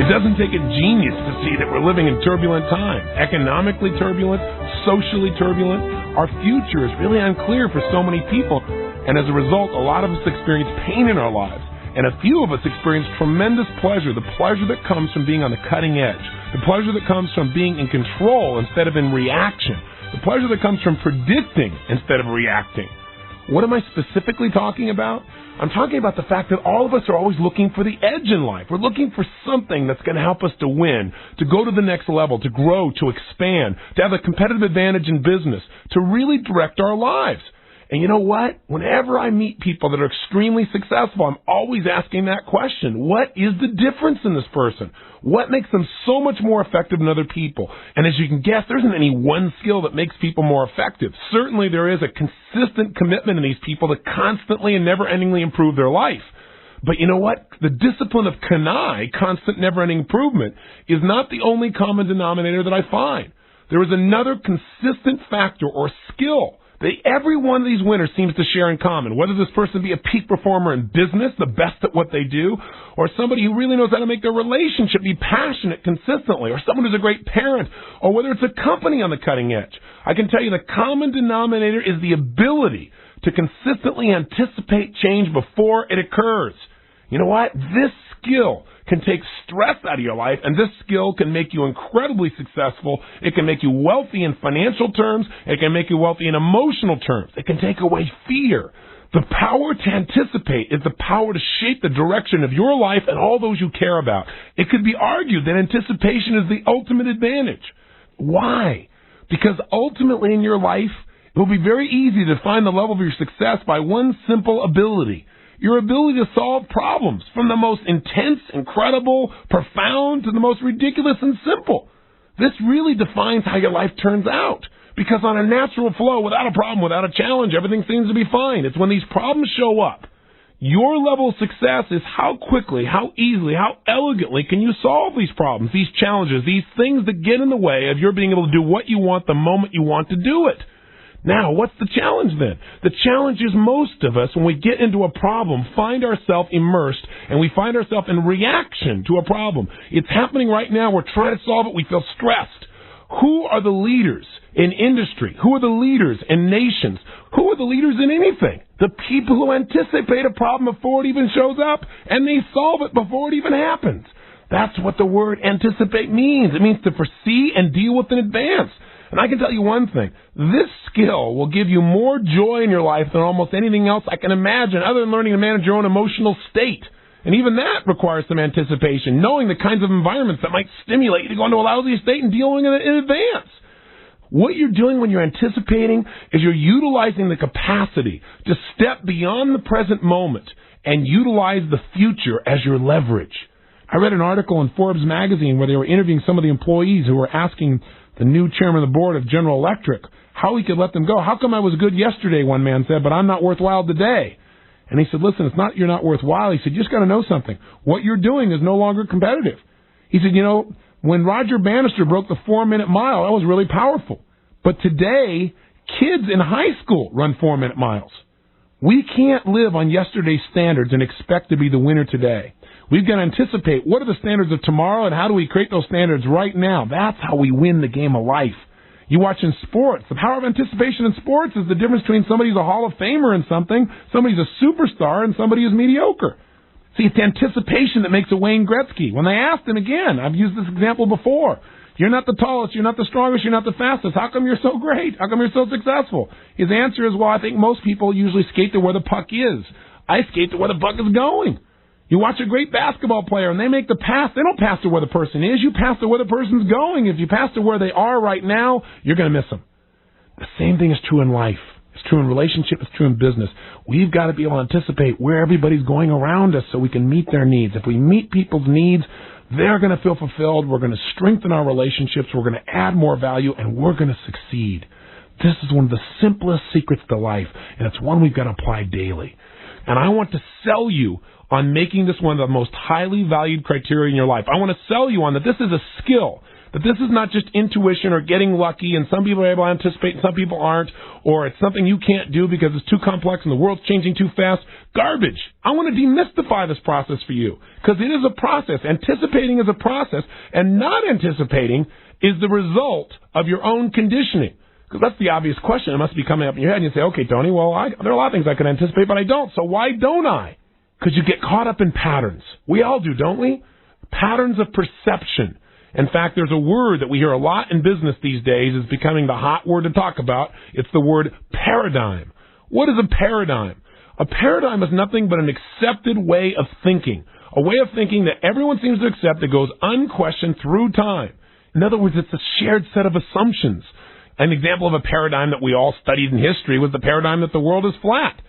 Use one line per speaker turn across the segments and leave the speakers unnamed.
doesn't take a genius to see that we're living in turbulent times, economically turbulent, socially turbulent. Our future is really unclear for so many people, and as a result, a lot of us experience pain in our lives, and a few of us experience tremendous pleasure, the pleasure that comes from being on the cutting edge, the pleasure that comes from being in control instead of in reaction, the pleasure that comes from predicting instead of reacting. What am I specifically talking about? I'm talking about the fact that all of us are always looking for the edge in life. We're looking for something that's going to help us to win, to go to the next level, to grow, to expand, to have a competitive advantage in business, to really direct our lives. And you know what? Whenever I meet people that are extremely successful, I'm always asking that question. What is the difference in this person? What makes them so much more effective than other people? And as you can guess, there isn't any one skill that makes people more effective. Certainly there is a consistent commitment in these people to constantly and never-endingly improve their life. But you know what? The discipline of Kanai, constant never-ending improvement, is not the only common denominator that I find. There is another consistent factor or skill that every one of these winners seems to share in common, whether this person be a peak performer in business, the best at what they do, or somebody who really knows how to make their relationship be passionate consistently, or someone who's a great parent, or whether it's a company on the cutting edge. I can tell you the common denominator is the ability to consistently anticipate change before it occurs. You know what? This skill can take stress out of your life, and this skill can make you incredibly successful. It can make you wealthy in financial terms. It can make you wealthy in emotional terms. It can take away fear. The power to anticipate is the power to shape the direction of your life and all those you care about. It could be argued that anticipation is the ultimate advantage. Why? Because ultimately in your life, it will be very easy to find the level of your success by one simple ability. Your ability to solve problems, from the most intense, incredible, profound, to the most ridiculous and simple. This really defines how your life turns out. Because on a natural flow, without a problem, without a challenge, everything seems to be fine. It's when these problems show up. Your level of success is how quickly, how easily, how elegantly can you solve these problems, these challenges, these things that get in the way of your being able to do what you want the moment you want to do it. Now, what's the challenge then? The challenge is most of us, when we get into a problem, find ourselves immersed and we find ourselves in reaction to a problem. It's happening right now. We're trying to solve it. We feel stressed. Who are the leaders in industry? Who are the leaders in nations? Who are the leaders in anything? The people who anticipate a problem before it even shows up and they solve it before it even happens. That's what the word anticipate means. It means to foresee and deal with in advance. And I can tell you one thing, this skill will give you more joy in your life than almost anything else I can imagine, other than learning to manage your own emotional state. And even that requires some anticipation, knowing the kinds of environments that might stimulate you to go into a lousy state and dealing in advance. What you're doing when you're anticipating is you're utilizing the capacity to step beyond the present moment and utilize the future as your leverage. I read an article in Forbes magazine where they were interviewing some of the employees who were asking the new chairman of the board of General Electric how he could let them go. How come I was good yesterday, one man said, but I'm not worthwhile today? And he said, listen, it's not you're not worthwhile. He said, you just got to know something. What you're doing is no longer competitive. He said, you know, when Roger Bannister broke the 4-minute mile, that was really powerful. But today, kids in high school run 4-minute miles. We can't live on yesterday's standards and expect to be the winner today. We've got to anticipate what are the standards of tomorrow and how do we create those standards right now. That's how we win the game of life. You watch in sports. The power of anticipation in sports is the difference between somebody who's a Hall of Famer in something, somebody's a superstar, and somebody who's mediocre. See, it's anticipation that makes a Wayne Gretzky. When they asked him again, I've used this example before, you're not the tallest, you're not the strongest, you're not the fastest. How come you're so great? How come you're so successful? His answer is, well, I think most people usually skate to where the puck is. I skate to where the puck is going. You watch a great basketball player and they make the pass. They don't pass to where the person is. You pass to where the person's going. If you pass to where they are right now, you're going to miss them. The same thing is true in life. It's true in relationship. It's true in business. We've got to be able to anticipate where everybody's going around us so we can meet their needs. If we meet people's needs, they're going to feel fulfilled. We're going to strengthen our relationships. We're going to add more value, and we're going to succeed. This is one of the simplest secrets to life, and it's one we've got to apply daily. And I want to sell you on making this one of the most highly valued criteria in your life. I want to sell you on that this is a skill that this is not just intuition or getting lucky and some people are able to anticipate and some people aren't, or it's something you can't do because it's too complex and the world's changing too fast. Garbage. I want to demystify this process for you because it is a process. Anticipating is a process, and not anticipating is the result of your own conditioning. Because that's the obvious question. It must be coming up in your head and you say, okay, Tony, well, there are a lot of things I can anticipate, but I don't. So why don't I? Because you get caught up in patterns. We all do, don't we? Patterns of perception. In fact, there's a word that we hear a lot in business these days. It's becoming the hot word to talk about. It's the word paradigm. What is a paradigm? A paradigm is nothing but an accepted way of thinking, a way of thinking that everyone seems to accept that goes unquestioned through time. In other words, it's a shared set of assumptions. An example of a paradigm that we all studied in history was the paradigm that the world is flat.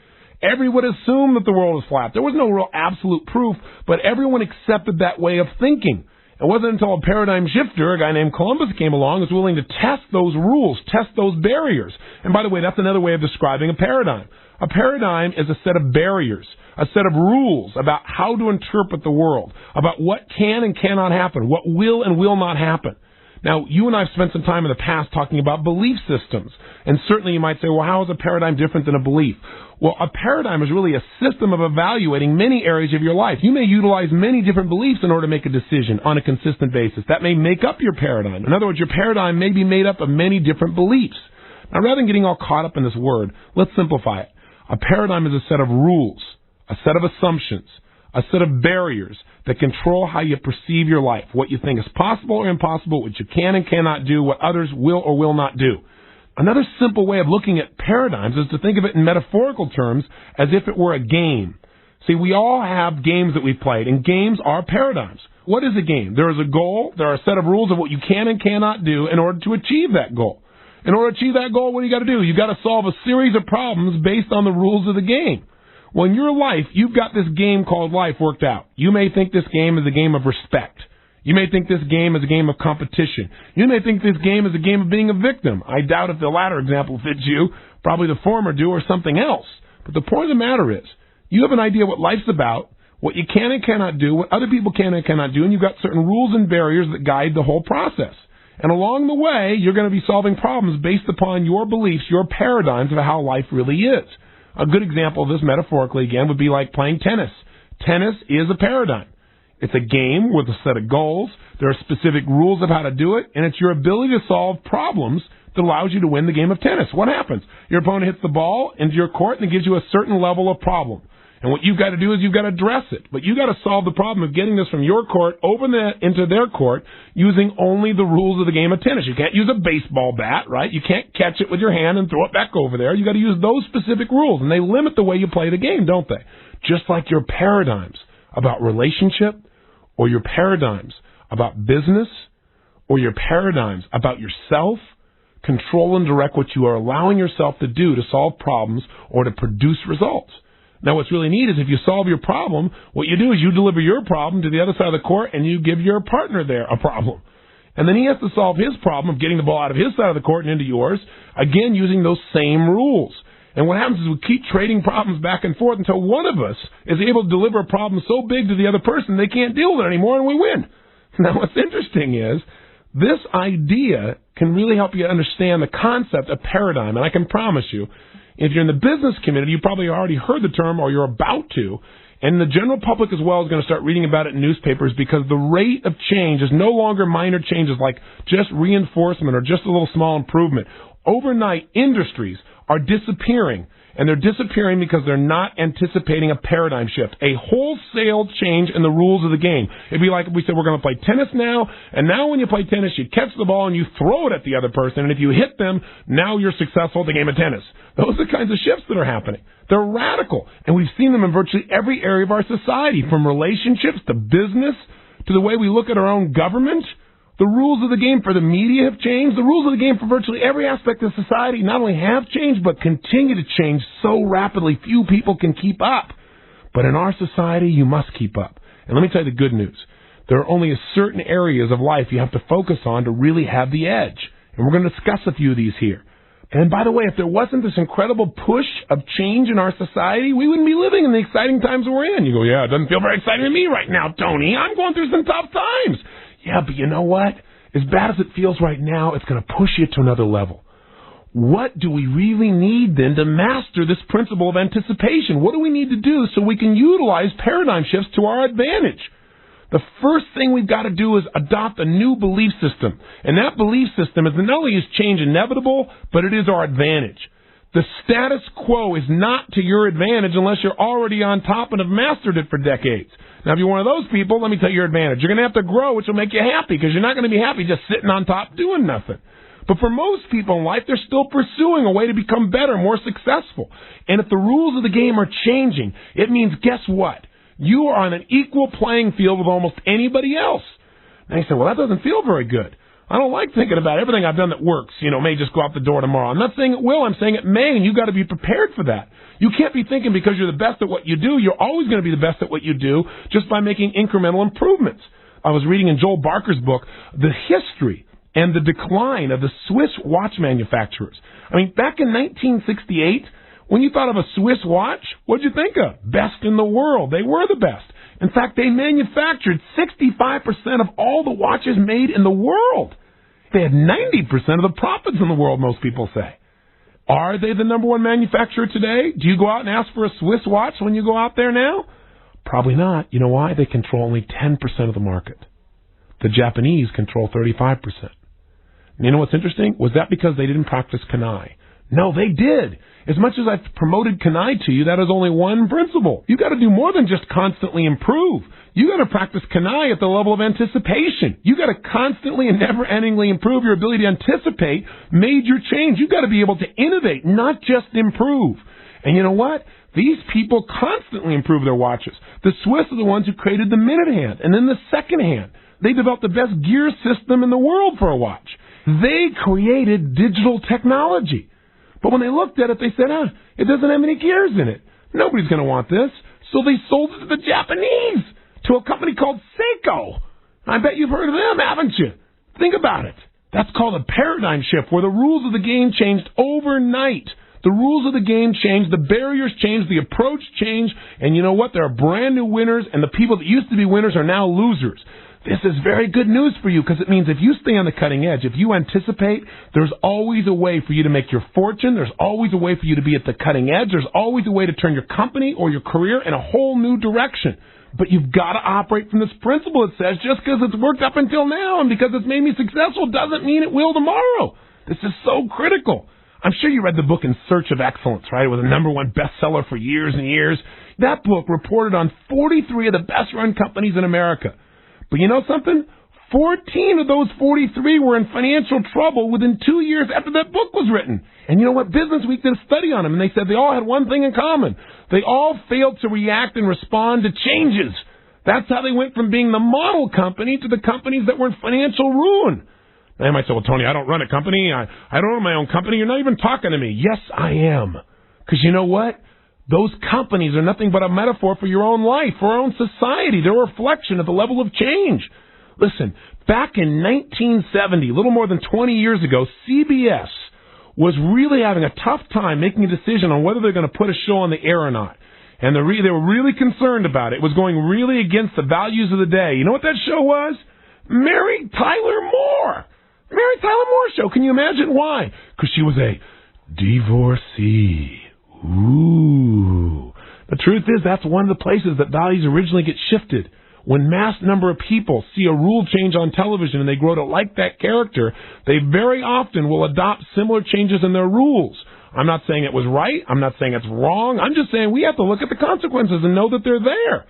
Everyone assumed that the world was flat. There was no real absolute proof, but everyone accepted that way of thinking. It wasn't until a paradigm shifter, a guy named Columbus, came along, was willing to test those rules, test those barriers. And by the way, that's another way of describing a paradigm. A paradigm is a set of barriers, a set of rules about how to interpret the world, about what can and cannot happen, what will and will not happen. Now, you and I have spent some time in the past talking about belief systems. And certainly you might say, well, how is a paradigm different than a belief? Well, a paradigm is really a system of evaluating many areas of your life. You may utilize many different beliefs in order to make a decision on a consistent basis. That may make up your paradigm. In other words, your paradigm may be made up of many different beliefs. Now, rather than getting all caught up in this word, let's simplify it. A paradigm is a set of rules, a set of assumptions, a set of barriers that control how you perceive your life, what you think is possible or impossible, what you can and cannot do, what others will or will not do. Another simple way of looking at paradigms is to think of it in metaphorical terms as if it were a game. See, we all have games that we've played, and games are paradigms. What is a game? There is a goal. There are a set of rules of what you can and cannot do in order to achieve that goal. In order to achieve that goal, what do you got to do? You've got to solve a series of problems based on the rules of the game. Well, in your life, you've got this game called life worked out. You may think this game is a game of respect. You may think this game is a game of competition. You may think this game is a game of being a victim. I doubt if the latter example fits you. Probably the former do, or something else. But the point of the matter is, you have an idea what life's about, what you can and cannot do, what other people can and cannot do, and you've got certain rules and barriers that guide the whole process. And along the way, you're going to be solving problems based upon your beliefs, your paradigms of how life really is. A good example of this metaphorically, again, would be like playing tennis. Tennis is a paradigm. It's a game with a set of goals. There are specific rules of how to do it, and it's your ability to solve problems that allows you to win the game of tennis. What happens? Your opponent hits the ball into your court and it gives you a certain level of problem. And what you've got to do is you've got to address it. But you've got to solve the problem of getting this from your court over into their court using only the rules of the game of tennis. You can't use a baseball bat, right? You can't catch it with your hand and throw it back over there. You've got to use those specific rules, and they limit the way you play the game, don't they? Just like your paradigms about relationship, or your paradigms about business, or your paradigms about yourself, control and direct what you are allowing yourself to do to solve problems or to produce results. Now, what's really neat is if you solve your problem, what you do is you deliver your problem to the other side of the court and you give your partner there a problem. And then he has to solve his problem of getting the ball out of his side of the court and into yours, again, using those same rules. And what happens is we keep trading problems back and forth until one of us is able to deliver a problem so big to the other person they can't deal with it anymore, and we win. Now, what's interesting is this idea can really help you understand the concept of paradigm. And I can promise you, if you're in the business community, you probably already heard the term or you're about to. And the general public as well is going to start reading about it in newspapers because the rate of change is no longer minor changes like just reinforcement or just a little small improvement. Overnight, industries are disappearing. And they're disappearing because they're not anticipating a paradigm shift, a wholesale change in the rules of the game. It'd be like if we said we're going to play tennis now, and now when you play tennis, you catch the ball and you throw it at the other person, and if you hit them, now you're successful at the game of tennis. Those are the kinds of shifts that are happening. They're radical, and we've seen them in virtually every area of our society, from relationships to business to the way we look at our own government. The rules of the game for the media have changed. The rules of the game for virtually every aspect of society not only have changed, but continue to change so rapidly few people can keep up. But in our society, you must keep up. And let me tell you the good news. There are only certain areas of life you have to focus on to really have the edge. And we're going to discuss a few of these here. And by the way, if there wasn't this incredible push of change in our society, we wouldn't be living in the exciting times we're in. You go, yeah, it doesn't feel very exciting to me right now, Tony. I'm going through some tough times. Yeah, but you know what? as bad as it feels right now, it's going to push you to another level. What do we really need then to master this principle of anticipation? What do we need to do so we can utilize paradigm shifts to our advantage? The first thing we've got to do is adopt a new belief system. And that belief system is not only is change inevitable, but it is our advantage. The status quo is not to your advantage unless you're already on top and have mastered it for decades. Now, if you're one of those people, let me tell you your advantage. You're going to have to grow, which will make you happy, because you're not going to be happy just sitting on top doing nothing. But for most people in life, they're still pursuing a way to become better, more successful. And if the rules of the game are changing, it means, guess what? You are on an equal playing field with almost anybody else. Now you say, well, that doesn't feel very good. I don't like thinking about everything I've done that works, may just go out the door tomorrow. I'm not saying it will, I'm saying it may, and you've got to be prepared for that. You can't be thinking because you're the best at what you do, you're always going to be the best at what you do just by making incremental improvements. I was reading in Joel Barker's book, The History and the Decline of the Swiss Watch Manufacturers. I mean, back in 1968, when you thought of a Swiss watch, what'd you think of? Best in the world. They were the best. In fact, they manufactured 65% of all the watches made in the world. They had 90% of the profits in the world, most people say. Are they the number one manufacturer today? Do you go out and ask for a Swiss watch when you go out there now? Probably not. You know why? They control only 10% of the market. The Japanese control 35%. And you know what's interesting? Was that because they didn't practice kanai? No, they did. As much as I've promoted kanai to you, that is only one principle. You've got to do more than just constantly improve. You've got to practice kanai at the level of anticipation. You've got to constantly and never-endingly improve your ability to anticipate major change. You've got to be able to innovate, not just improve. And you know what? These people constantly improve their watches. The Swiss are the ones who created the minute hand and then the second hand. They developed the best gear system in the world for a watch. They created digital technology. But when they looked at it, they said, it doesn't have any gears in it. Nobody's going to want this. So they sold it to the Japanese, to a company called Seiko. I bet you've heard of them, haven't you? Think about it. That's called a paradigm shift, where the rules of the game changed overnight. The rules of the game changed, the barriers changed, the approach changed, and you know what? There are brand new winners, and the people that used to be winners are now losers. This is very good news for you, because it means if you stay on the cutting edge, if you anticipate, there's always a way for you to make your fortune. There's always a way for you to be at the cutting edge. There's always a way to turn your company or your career in a whole new direction. But you've got to operate from this principle that says just because it's worked up until now and because it's made me successful doesn't mean it will tomorrow. This is so critical. I'm sure you read the book In Search of Excellence, right? It was a #1 bestseller for years and years. That book reported on 43 of the best-run companies in America. But you know something? 14 of those 43 were in financial trouble within 2 years after that book was written. And you know what? Business Week did a study on them, and they said they all had one thing in common. They all failed to react and respond to changes. That's how they went from being the model company to the companies that were in financial ruin. Now you might say, well, Tony, I don't run a company. I don't own my own company. You're not even talking to me. Yes, I am. Because you know what? Those companies are nothing but a metaphor for your own life, for our own society. They're a reflection of the level of change. Listen, back in 1970, a little more than 20 years ago, CBS was really having a tough time making a decision on whether they're going to put a show on the air or not. And they were really concerned about it. It was going really against the values of the day. You know what that show was? Mary Tyler Moore. Mary Tyler Moore show. Can you imagine why? Because she was a divorcee. Ooh. The truth is, that's one of the places that values originally get shifted. When mass number of people see a rule change on television and they grow to like that character, they very often will adopt similar changes in their rules. I'm not saying it was right. I'm not saying it's wrong. I'm just saying we have to look at the consequences and know that they're there.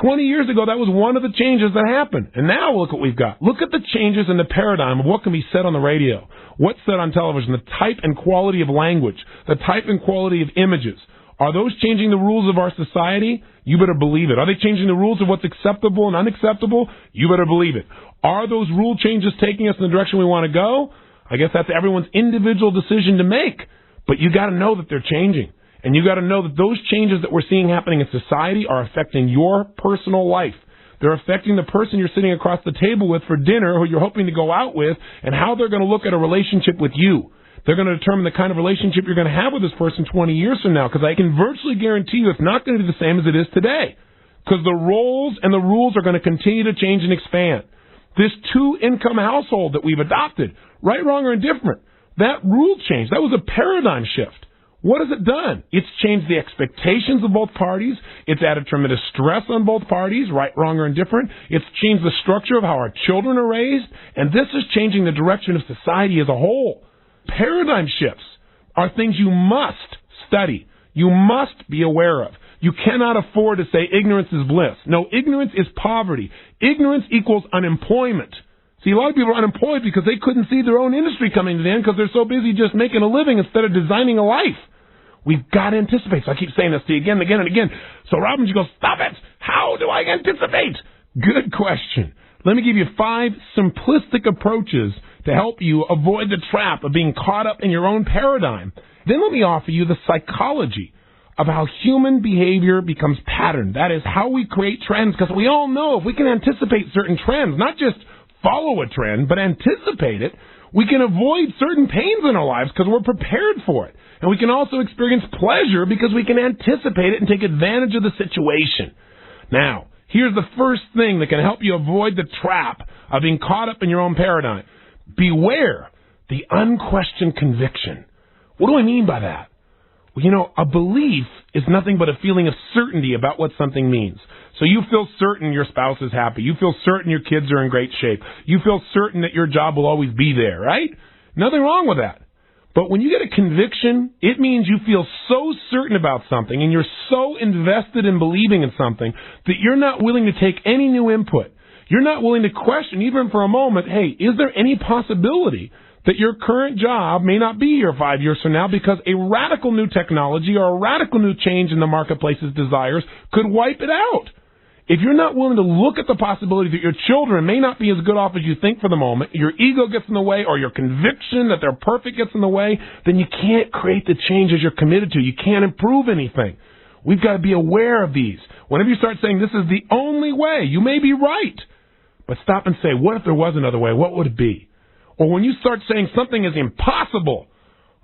20 years ago, that was one of the changes that happened. And now look what we've got. Look at the changes in the paradigm of what can be said on the radio, what's said on television, the type and quality of language, the type and quality of images. Are those changing the rules of our society? You better believe it. Are they changing the rules of what's acceptable and unacceptable? You better believe it. Are those rule changes taking us in the direction we want to go? I guess that's everyone's individual decision to make. But you got to know that they're changing. And you got to know that those changes that we're seeing happening in society are affecting your personal life. They're affecting the person you're sitting across the table with for dinner, who you're hoping to go out with, and how they're going to look at a relationship with you. They're going to determine the kind of relationship you're going to have with this person 20 years from now, because I can virtually guarantee you it's not going to be the same as it is today, because the roles and the rules are going to continue to change and expand. This 2-income household that we've adopted, right, wrong, or indifferent, that rule change, that was a paradigm shift. What has it done? It's changed the expectations of both parties. It's added tremendous stress on both parties, right, wrong, or indifferent. It's changed the structure of how our children are raised, and this is changing the direction of society as a whole. Paradigm shifts are things you must study. You must be aware of. You cannot afford to say ignorance is bliss. No, ignorance is poverty. Ignorance equals unemployment. See, a lot of people are unemployed because they couldn't see their own industry coming to the end because they're so busy just making a living instead of designing a life. We've got to anticipate. So I keep saying this to you again and again and again. So Robbins, you go, stop it. How do I anticipate? Good question. Let me give you 5 simplistic approaches to help you avoid the trap of being caught up in your own paradigm. Then let me offer you the psychology of how human behavior becomes patterned. That is how we create trends, because we all know if we can anticipate certain trends, not just follow a trend, but anticipate it, we can avoid certain pains in our lives because we're prepared for it. And we can also experience pleasure because we can anticipate it and take advantage of the situation. Now, here's the first thing that can help you avoid the trap of being caught up in your own paradigm. Beware the unquestioned conviction. What do I mean by that? Well, you know, a belief is nothing but a feeling of certainty about what something means. So you feel certain your spouse is happy. You feel certain your kids are in great shape. You feel certain that your job will always be there, right? Nothing wrong with that. But when you get a conviction, it means you feel so certain about something and you're so invested in believing in something that you're not willing to take any new input. You're not willing to question, even for a moment, hey, is there any possibility that your current job may not be here 5 years from now because a radical new technology or a radical new change in the marketplace's desires could wipe it out? If you're not willing to look at the possibility that your children may not be as good off as you think for the moment, your ego gets in the way, or your conviction that they're perfect gets in the way, then you can't create the changes you're committed to. You can't improve anything. We've got to be aware of these. Whenever you start saying this is the only way, you may be right. But stop and say, what if there was another way? What would it be? Or when you start saying something is impossible,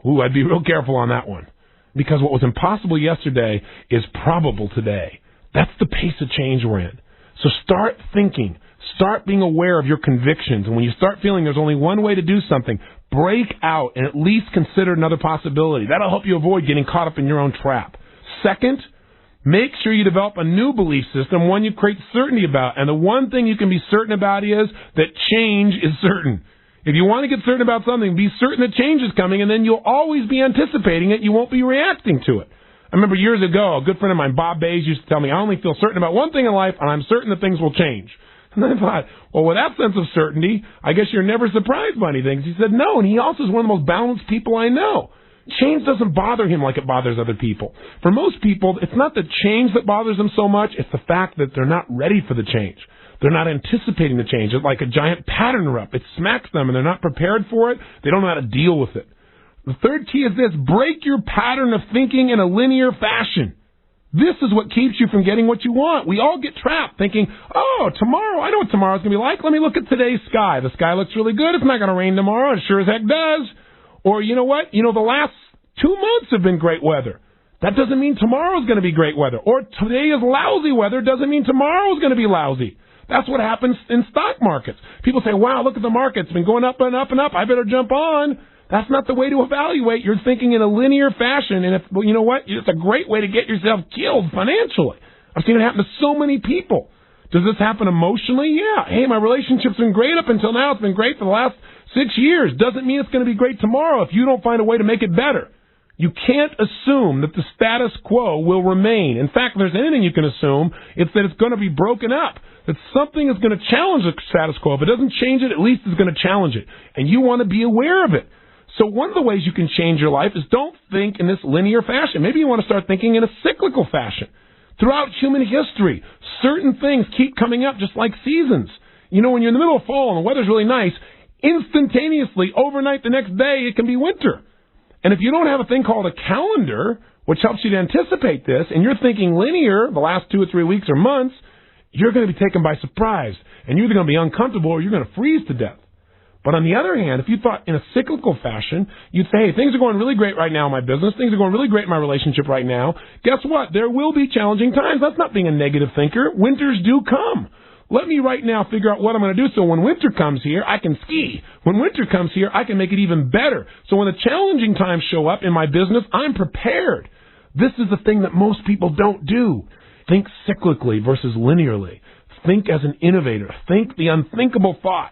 I'd be real careful on that one. Because what was impossible yesterday is probable today. That's the pace of change we're in. So start thinking. Start being aware of your convictions. And when you start feeling there's only one way to do something, break out and at least consider another possibility. That'll help you avoid getting caught up in your own trap. Second, make sure you develop a new belief system, one you create certainty about. And the one thing you can be certain about is that change is certain. If you want to get certain about something, be certain that change is coming, and then you'll always be anticipating it. You won't be reacting to it. I remember years ago, a good friend of mine, Bob Bays, used to tell me, I only feel certain about one thing in life, and I'm certain that things will change. And I thought, well, with that sense of certainty, I guess you're never surprised by anything. He said, no, and he also is one of the most balanced people I know. Change doesn't bother him like it bothers other people. For most people, it's not the change that bothers them so much, it's the fact that they're not ready for the change. They're not anticipating the change. It's like a giant pattern erupt. It smacks them, and they're not prepared for it. They don't know how to deal with it. The third key is this: break your pattern of thinking in a linear fashion. This is what keeps you from getting what you want. We all get trapped thinking, oh, tomorrow, I know what tomorrow's going to be like. Let me look at today's sky. The sky looks really good. It's not going to rain tomorrow. It sure as heck does. Or you know what? The last 2 months have been great weather. That doesn't mean tomorrow's going to be great weather. Or today is lousy weather doesn't mean tomorrow's going to be lousy. That's what happens in stock markets. People say, wow, look at the market. It's been going up and up and up. I better jump on. That's not the way to evaluate. You're thinking in a linear fashion, and you know what? It's a great way to get yourself killed financially. I've seen it happen to so many people. Does this happen emotionally? Yeah. Hey, my relationship's been great up until now. It's been great for the last 6 years. Doesn't mean it's going to be great tomorrow if you don't find a way to make it better. You can't assume that the status quo will remain. In fact, if there's anything you can assume, it's that it's going to be broken up, that something is going to challenge the status quo. If it doesn't change it, at least it's going to challenge it. And you want to be aware of it. So one of the ways you can change your life is don't think in this linear fashion. Maybe you want to start thinking in a cyclical fashion. Throughout human history, certain things keep coming up just like seasons. When you're in the middle of fall and the weather's really nice, instantaneously, overnight the next day, it can be winter. And if you don't have a thing called a calendar, which helps you to anticipate this, and you're thinking linear the last 2 or 3 weeks or months, you're going to be taken by surprise. And you're either going to be uncomfortable or you're going to freeze to death. But on the other hand, if you thought in a cyclical fashion, you'd say, hey, things are going really great right now in my business. Things are going really great in my relationship right now. Guess what? There will be challenging times. That's not being a negative thinker. Winters do come. Let me right now figure out what I'm going to do so when winter comes here, I can ski. When winter comes here, I can make it even better. So when the challenging times show up in my business, I'm prepared. This is the thing that most people don't do. Think cyclically versus linearly. Think as an innovator. Think the unthinkable thought.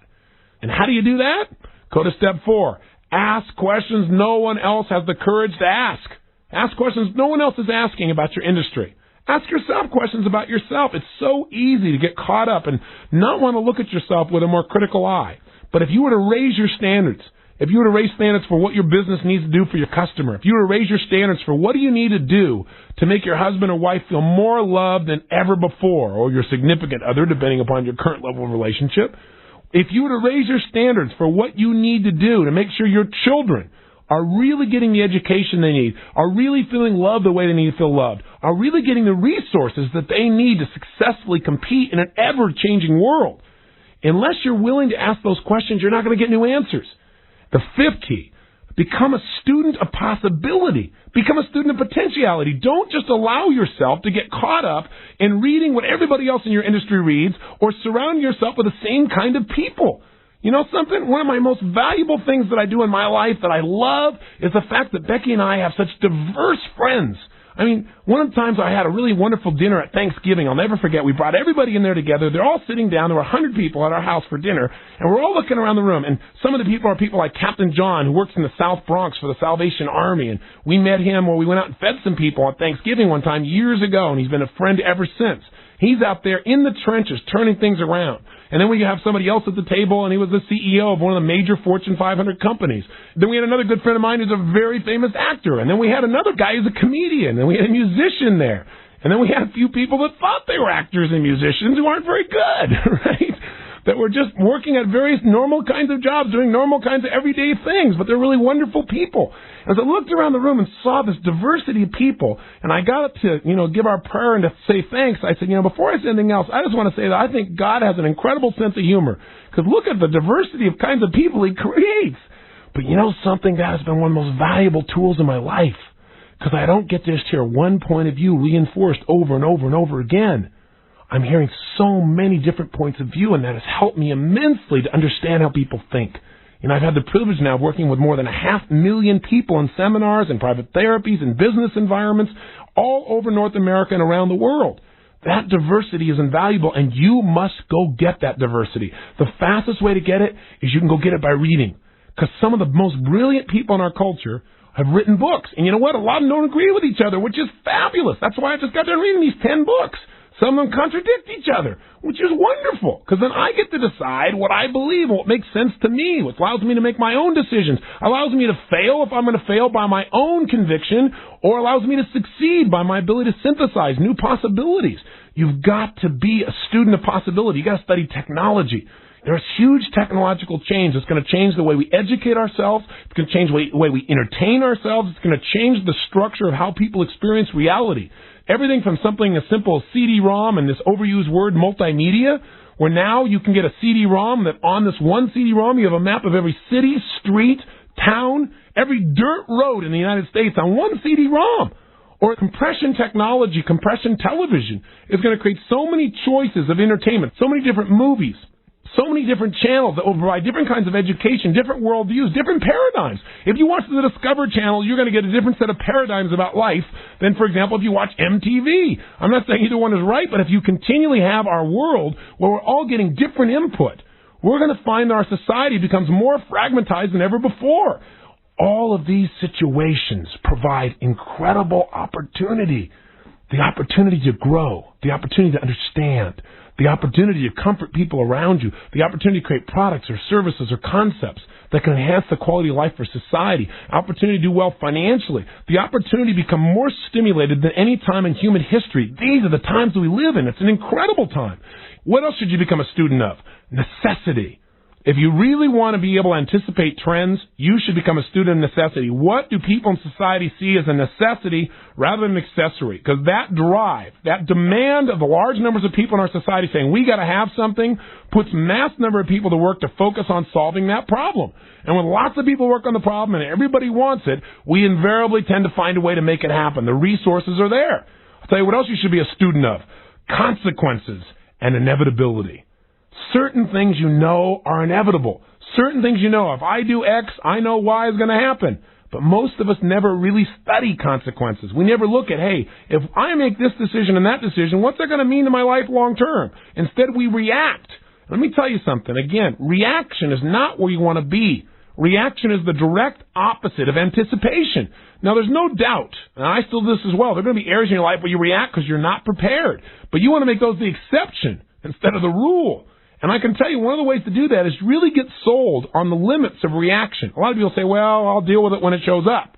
And how do you do that? Go to step 4. Ask questions no one else has the courage to ask. Ask questions no one else is asking about your industry. Ask yourself questions about yourself. It's so easy to get caught up and not want to look at yourself with a more critical eye. But if you were to raise your standards, if you were to raise standards for what your business needs to do for your customer, if you were to raise your standards for what do you need to do to make your husband or wife feel more loved than ever before, or your significant other, depending upon your current level of relationship, if you were to raise your standards for what you need to do to make sure your children are really getting the education they need, are really feeling loved the way they need to feel loved, are really getting the resources that they need to successfully compete in an ever-changing world, unless you're willing to ask those questions, you're not going to get new answers. The 5th key, become a student of possibility. Become a student of potentiality. Don't just allow yourself to get caught up in reading what everybody else in your industry reads or surround yourself with the same kind of people. You know something? One of my most valuable things that I do in my life that I love is the fact that Becky and I have such diverse friends. I mean, one of the times I had a really wonderful dinner at Thanksgiving, I'll never forget, we brought everybody in there together. They're all sitting down. There were 100 people at our house for dinner, and we're all looking around the room. And some of the people are people like Captain John, who works in the South Bronx for the Salvation Army. And we met him, or we went out and fed some people on Thanksgiving one time years ago, and he's been a friend ever since. He's out there in the trenches turning things around. And then we have somebody else at the table, and he was the CEO of one of the major Fortune 500 companies. Then we had another good friend of mine who's a very famous actor. And then we had another guy who's a comedian. And we had a musician there. And then we had a few people that thought they were actors and musicians who aren't very good, right? That were just working at various normal kinds of jobs, doing normal kinds of everyday things, but they're really wonderful people. As I looked around the room and saw this diversity of people, and I got up to, give our prayer and to say thanks, I said, before I say anything else, I just want to say that I think God has an incredible sense of humor. Because look at the diversity of kinds of people He creates. But something? That has been one of the most valuable tools in my life. Because I don't get to just hear one point of view reinforced over and over and over again. I'm hearing so many different points of view, and that has helped me immensely to understand how people think. I've had the privilege now of working with more than 500,000 people in seminars and private therapies and business environments all over North America and around the world. That diversity is invaluable, and you must go get that diversity. The fastest way to get it is you can go get it by reading. Because some of the most brilliant people in our culture have written books. And you know what? A lot of them don't agree with each other, which is fabulous. That's why I just got done reading these 10 books. Some of them contradict each other, which is wonderful, because then I get to decide what I believe, what makes sense to me, what allows me to make my own decisions, allows me to fail if I'm going to fail by my own conviction, or allows me to succeed by my ability to synthesize new possibilities. You've got to be a student of possibility. You've got to study technology. There's huge technological change. It's going to change the way we educate ourselves. It's going to change the way we entertain ourselves. It's going to change the structure of how people experience reality. Everything from something as simple as CD-ROM and this overused word multimedia, where now you can get a CD-ROM that on this one CD-ROM you have a map of every city, street, town, every dirt road in the United States on one CD-ROM. Or compression technology, compression television is going to create so many choices of entertainment, so many different movies, so many different channels that will provide different kinds of education, different worldviews, different paradigms. If you watch the Discover Channel, you're going to get a different set of paradigms about life than, for example, if you watch MTV. I'm not saying either one is right, but if you continually have our world where we're all getting different input, we're going to find that our society becomes more fragmentized than ever before. All of these situations provide incredible opportunity. The opportunity to grow, the opportunity to understand, the opportunity to comfort people around you, the opportunity to create products or services or concepts that can enhance the quality of life for society, opportunity to do well financially, the opportunity to become more stimulated than any time in human history. These are the times that we live in. It's an incredible time. What else should you become a student of? Necessity. If you really want to be able to anticipate trends, you should become a student of necessity. What do people in society see as a necessity rather than an accessory? Because that drive, that demand of the large numbers of people in our society saying we got to have something, puts mass number of people to work to focus on solving that problem. And when lots of people work on the problem and everybody wants it, we invariably tend to find a way to make it happen. The resources are there. I'll tell you what else you should be a student of. Consequences and inevitability. Certain things you know are inevitable. Certain things you know, if I do X, I know Y is going to happen. But most of us never really study consequences. We never look at, hey, if I make this decision and that decision, what's that going to mean to my life long term? Instead, we react. Let me tell you something. Again, reaction is not where you want to be. Reaction is the direct opposite of anticipation. Now, there's no doubt, and I still do this as well, there are going to be areas in your life where you react because you're not prepared. But you want to make those the exception instead of the rule. And I can tell you one of the ways to do that is really get sold on the limits of reaction. A lot of people say, well, I'll deal with it when it shows up.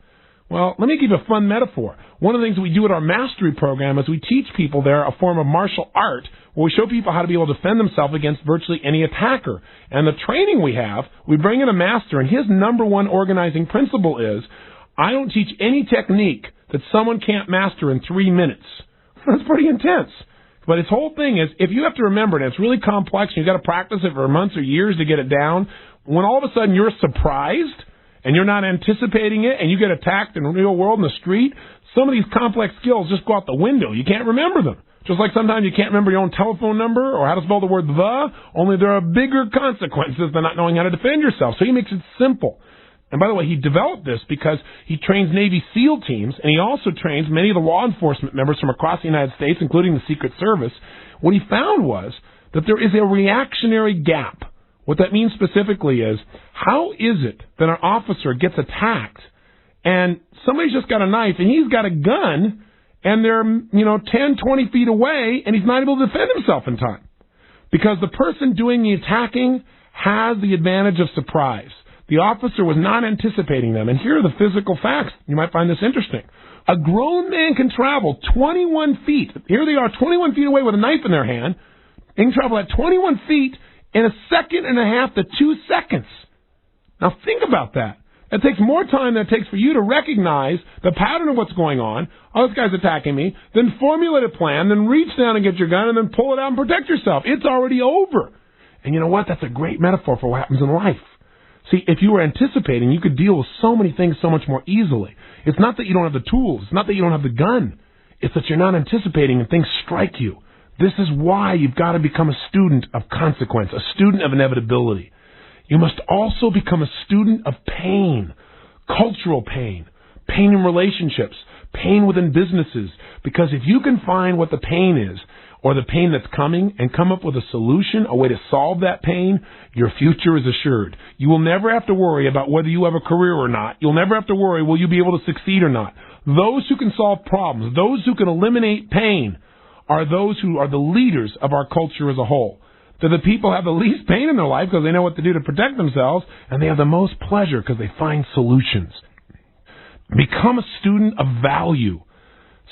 Well, let me give you a fun metaphor. One of the things we do at our mastery program is we teach people there a form of martial art where we show people how to be able to defend themselves against virtually any attacker. And the training we have, we bring in a master, and his number one organizing principle is, I don't teach any technique that someone can't master in 3 minutes. That's pretty intense. But his whole thing is, if you have to remember it, and it's really complex, and you've got to practice it for months or years to get it down, when all of a sudden you're surprised, and you're not anticipating it, and you get attacked in the real world in the street, some of these complex skills just go out the window. You can't remember them. Just like sometimes you can't remember your own telephone number or how to spell the word the, only there are bigger consequences than not knowing how to defend yourself. So he makes it simple. And by the way, he developed this because he trains Navy SEAL teams, and he also trains many of the law enforcement members from across the United States, including the Secret Service. What he found was that there is a reactionary gap. What that means specifically is, how is it that an officer gets attacked, and somebody's just got a knife, and he's got a gun, and they're, 10, 20 feet away, and he's not able to defend himself in time? Because the person doing the attacking has the advantage of surprise. The officer was not anticipating them. And here are the physical facts. You might find this interesting. A grown man can travel 21 feet. Here they are, 21 feet away with a knife in their hand. They can travel at 21 feet in a second and a half to 2 seconds. Now think about that. That takes more time than it takes for you to recognize the pattern of what's going on. Oh, this guy's attacking me. Then formulate a plan, then reach down and get your gun, and then pull it out and protect yourself. It's already over. And you know what? That's a great metaphor for what happens in life. See, if you were anticipating, you could deal with so many things so much more easily. It's not that you don't have the tools. It's not that you don't have the gun. It's that you're not anticipating and things strike you. This is why you've got to become a student of consequence, a student of inevitability. You must also become a student of pain, cultural pain, pain in relationships, pain within businesses. Because if you can find what the pain is, or the pain that's coming, and come up with a solution, a way to solve that pain, your future is assured. You will never have to worry about whether you have a career or not. You'll never have to worry, will you be able to succeed or not. Those who can solve problems, those who can eliminate pain, are those who are the leaders of our culture as a whole. They're the people who have the least pain in their life because they know what to do to protect themselves, and they have the most pleasure because they find solutions. Become a student of value.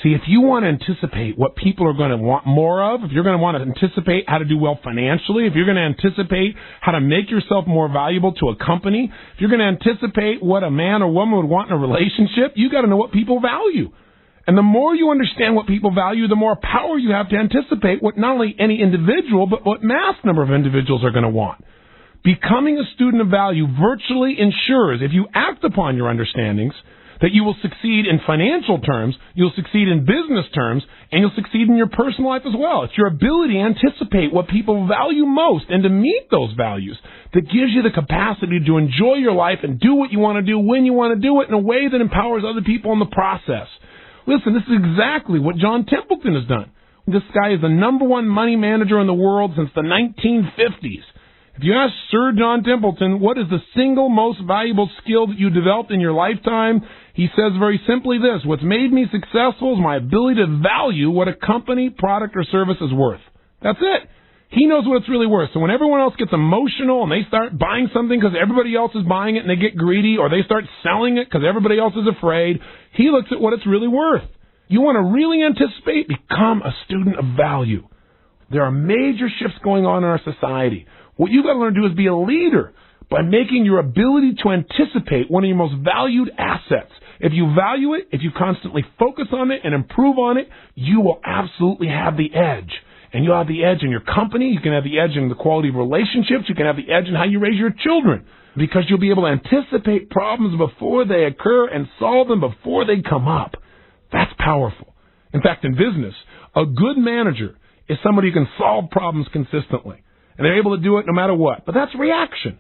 See, if you want to anticipate what people are going to want more of, if you're going to want to anticipate how to do well financially, if you're going to anticipate how to make yourself more valuable to a company, if you're going to anticipate what a man or woman would want in a relationship, you got to know what people value. And the more you understand what people value, the more power you have to anticipate what not only any individual, but what mass number of individuals are going to want. Becoming a student of value virtually ensures, if you act upon your understandings, that you will succeed in financial terms, you'll succeed in business terms, and you'll succeed in your personal life as well. It's your ability to anticipate what people value most and to meet those values that gives you the capacity to enjoy your life and do what you want to do when you want to do it in a way that empowers other people in the process. Listen, this is exactly what John Templeton has done. This guy is the #1 money manager in the world since the 1950s. If you ask Sir John Templeton, what is the single most valuable skill that you developed in your lifetime? He says very simply this: what's made me successful is my ability to value what a company, product, or service is worth. That's it. He knows what it's really worth. So when everyone else gets emotional and they start buying something because everybody else is buying it and they get greedy, or they start selling it because everybody else is afraid, he looks at what it's really worth. You want to really anticipate? Become a student of value. There are major shifts going on in our society. What you've got to learn to do is be a leader by making your ability to anticipate one of your most valued assets. If you value it, if you constantly focus on it and improve on it, you will absolutely have the edge. And you'll have the edge in your company. You can have the edge in the quality of relationships. You can have the edge in how you raise your children, because you'll be able to anticipate problems before they occur and solve them before they come up. That's powerful. In fact, in business, a good manager is somebody who can solve problems consistently. and they're able to do it no matter what. But that's reaction.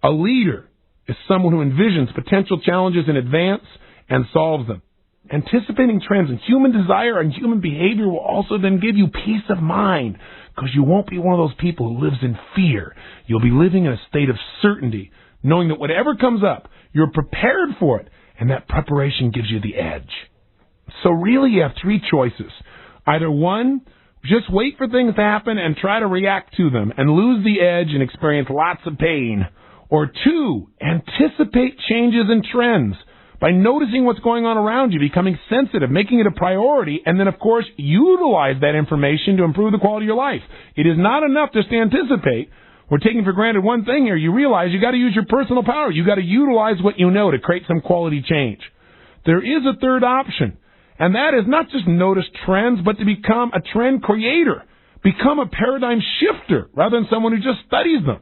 A leader is someone who envisions potential challenges in advance and solves them. Anticipating trends in human desire and human behavior will also then give you peace of mind, because you won't be one of those people who lives in fear. You'll be living in a state of certainty, knowing that whatever comes up, you're prepared for it, and that preparation gives you the edge. So really you have three choices. Either one, just wait for things to happen and try to react to them and lose the edge and experience lots of pain. Or two, anticipate changes and trends by noticing what's going on around you, becoming sensitive, making it a priority, and then, of course, utilize that information to improve the quality of your life. It is not enough just to anticipate. We're taking for granted one thing here. You realize you got to use your personal power. You got to utilize what you know to create some quality change. There is a third option, and that is not just notice trends, but to become a trend creator. Become a paradigm shifter rather than someone who just studies them.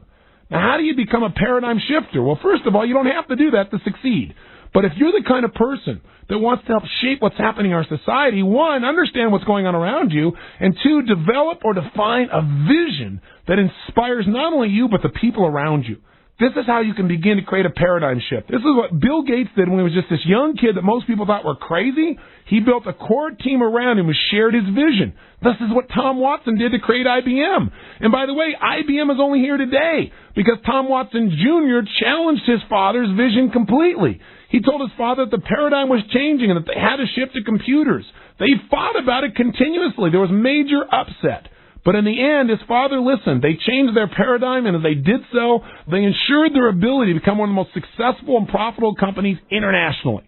Now, how do you become a paradigm shifter? Well, first of all, you don't have to do that to succeed. But if you're the kind of person that wants to help shape what's happening in our society, one, understand what's going on around you, and two, develop or define a vision that inspires not only you, but the people around you. This is how you can begin to create a paradigm shift. This is what Bill Gates did when he was just this young kid that most people thought were crazy. He built a core team around him who shared his vision. This is what Tom Watson did to create IBM. And by the way, IBM is only here today because Tom Watson Jr. challenged his father's vision completely. He told his father that the paradigm was changing and that they had to shift to computers. They fought about it continuously. There was major upset. But in the end, his father listened. They changed their paradigm, and as they did so, they ensured their ability to become one of the most successful and profitable companies internationally.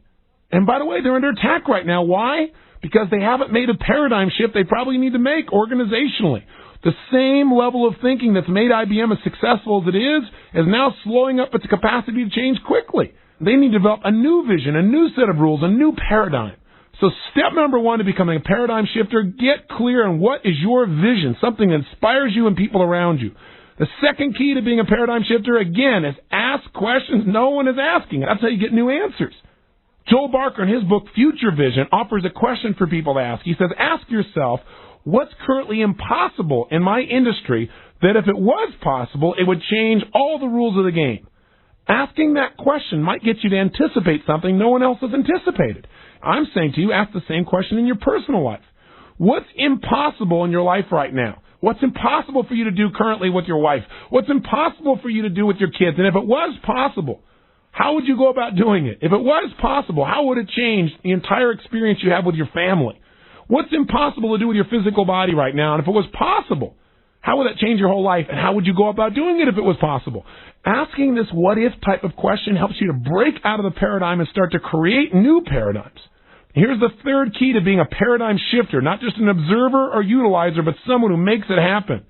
And by the way, they're under attack right now. Why? Because they haven't made a paradigm shift they probably need to make organizationally. The same level of thinking that's made IBM as successful as it is now slowing up its capacity to change quickly. They need to develop a new vision, a new set of rules, a new paradigm. So step number one to becoming a paradigm shifter, get clear on what is your vision, something that inspires you and people around you. The second key to being a paradigm shifter, again, is ask questions no one is asking. That's how you get new answers. Joel Barker, in his book, Future Vision, offers a question for people to ask. He says, ask yourself, what's currently impossible in my industry that if it was possible, it would change all the rules of the game? Asking that question might get you to anticipate something no one else has anticipated. I'm saying to you, ask the same question in your personal life. What's impossible in your life right now? What's impossible for you to do currently with your wife? What's impossible for you to do with your kids? And if it was possible, how would you go about doing it? If it was possible, how would it change the entire experience you have with your family? What's impossible to do with your physical body right now? And if it was possible, how would that change your whole life? And how would you go about doing it if it was possible? Asking this what-if type of question helps you to break out of the paradigm and start to create new paradigms. Here's the third key to being a paradigm shifter, not just an observer or utilizer, but someone who makes it happen.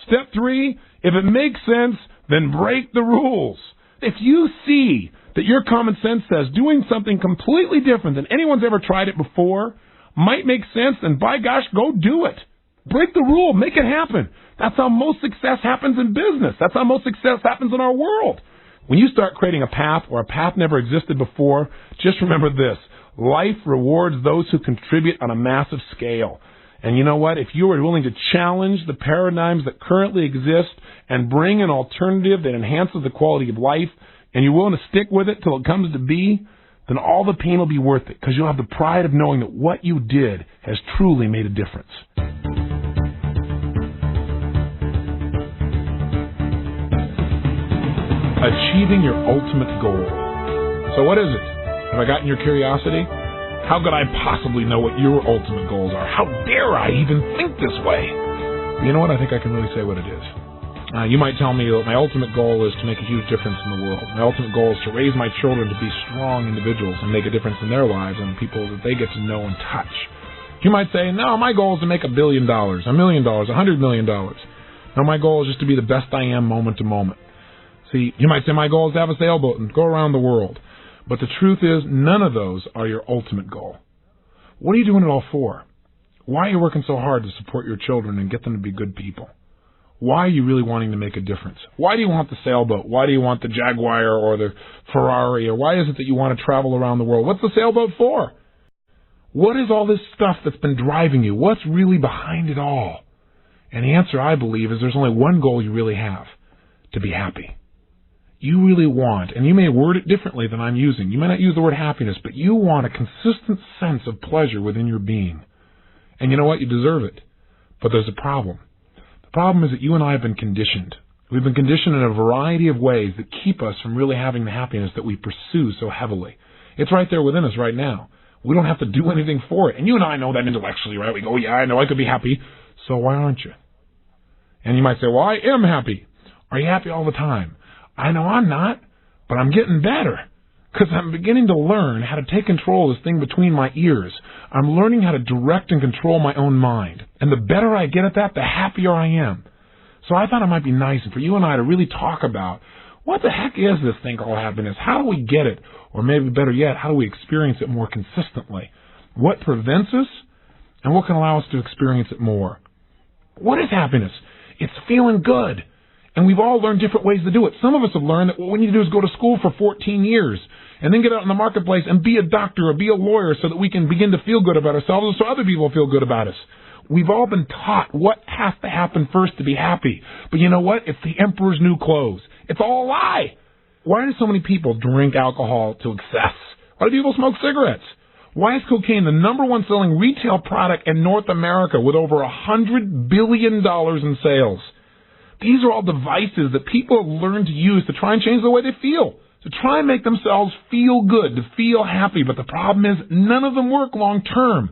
Step 3, if it makes sense, then break the rules. If you see that your common sense says doing something completely different than anyone's ever tried it before might make sense, then by gosh, go do it. Break the rule. Make it happen. That's how most success happens in business. That's how most success happens in our world. When you start creating a path where a path never existed before, just remember this. Life rewards those who contribute on a massive scale. And you know what? If you are willing to challenge the paradigms that currently exist and bring an alternative that enhances the quality of life, and you're willing to stick with it till it comes to be, then all the pain will be worth it, because you'll have the pride of knowing that what you did has truly made a difference. Achieving your ultimate goal. So what is it? Have I gotten your curiosity? How could I possibly know what your ultimate goals are? How dare I even think this way? You know what? I think I can really say what it is. You might tell me that my ultimate goal is to make a huge difference in the world. My ultimate goal is to raise my children to be strong individuals and make a difference in their lives and people that they get to know and touch. You might say, no, my goal is to make $1 billion, $1 million, $100 million. No, my goal is just to be the best I am moment to moment. See, you might say my goal is to have a sailboat and go around the world. But the truth is, none of those are your ultimate goal. What are you doing it all for? Why are you working so hard to support your children and get them to be good people? Why are you really wanting to make a difference? Why do you want the sailboat? Why do you want the Jaguar or the Ferrari? Or why is it that you want to travel around the world? What's the sailboat for? What is all this stuff that's been driving you? What's really behind it all? And the answer, I believe, is there's only one goal you really have: to be happy. You really want, and you may word it differently than I'm using. You may not use the word happiness, but you want a consistent sense of pleasure within your being. And you know what? You deserve it. But there's a problem. The problem is that you and I have been conditioned. We've been conditioned in a variety of ways that keep us from really having the happiness that we pursue so heavily. It's right there within us right now. We don't have to do anything for it. And you and I know that intellectually, right? We go, yeah, I know I could be happy. So why aren't you? And you might say, well, I am happy. Are you happy all the time? I know I'm not, but I'm getting better because I'm beginning to learn how to take control of this thing between my ears. I'm learning how to direct and control my own mind. And the better I get at that, the happier I am. So I thought it might be nice for you and I to really talk about what the heck is this thing called happiness? How do we get it? Or maybe better yet, how do we experience it more consistently? What prevents us and what can allow us to experience it more? What is happiness? It's feeling good. And we've all learned different ways to do it. Some of us have learned that what we need to do is go to school for 14 years and then get out in the marketplace and be a doctor or be a lawyer so that we can begin to feel good about ourselves so other people feel good about us. We've all been taught what has to happen first to be happy. But you know what? It's the emperor's new clothes. It's all a lie. Why do so many people drink alcohol to excess? Why do people smoke cigarettes? Why is cocaine the number one selling retail product in North America with over $100 billion in sales? These are all devices that people have learned to use to try and change the way they feel, to try and make themselves feel good, to feel happy. But the problem is none of them work long term.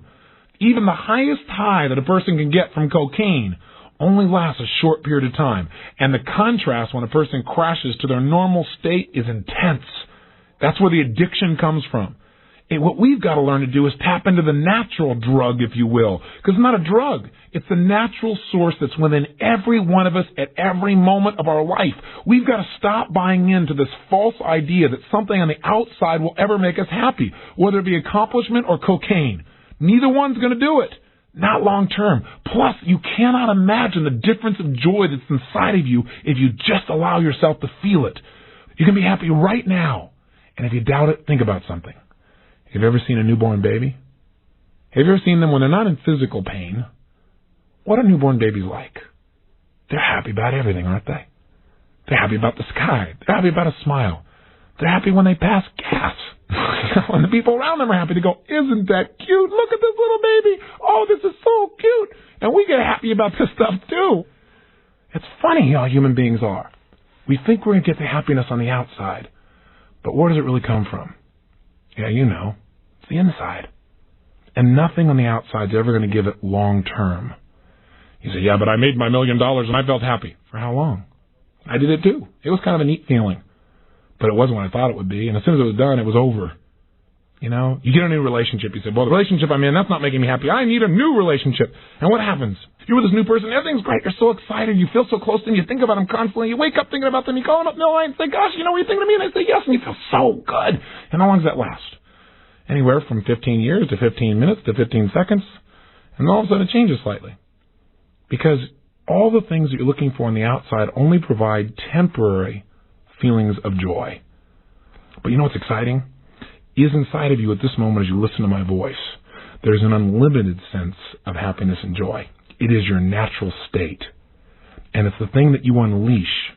Even the highest high that a person can get from cocaine only lasts a short period of time. And the contrast when a person crashes to their normal state is intense. That's where the addiction comes from. And what we've got to learn to do is tap into the natural drug, if you will. Because it's not a drug. It's the natural source that's within every one of us at every moment of our life. We've got to stop buying into this false idea that something on the outside will ever make us happy, whether it be accomplishment or cocaine. Neither one's going to do it. Not long term. Plus, you cannot imagine the difference of joy that's inside of you if you just allow yourself to feel it. You can be happy right now. And if you doubt it, think about something. Have you ever seen a newborn baby? Have you ever seen them when they're not in physical pain? What are newborn babies like? They're happy about everything, aren't they? They're happy about the sky. They're happy about a smile. They're happy when they pass gas. And the people around them are happy to go, isn't that cute? Look at this little baby. Oh, this is so cute. And we get happy about this stuff too. It's funny how human beings are. We think we're going to get the happiness on the outside. But where does it really come from? Yeah, you know. It's the inside. And nothing on the outside is ever going to give it long term. You say, yeah, but I made my $1 million and I felt happy. For how long? I did it too. It was kind of a neat feeling. But it wasn't what I thought it would be. And as soon as it was done, it was over. You know, you get a new relationship. You say, well, the relationship I'm in, that's not making me happy. I need a new relationship. And what happens? You're with this new person. Everything's great. You're so excited. You feel so close to them. You think about them constantly. You wake up thinking about them. You call them up in the line and say, gosh, you know, were you thinking of me? And they say, yes. And you feel so good. And how long does that last? Anywhere from 15 years to 15 minutes to 15 seconds. And all of a sudden it changes slightly. Because all the things that you're looking for on the outside only provide temporary feelings of joy. But you know what's exciting? Is inside of you at this moment as you listen to my voice. There's an unlimited sense of happiness and joy. It is your natural state. And it's the thing that you unleash,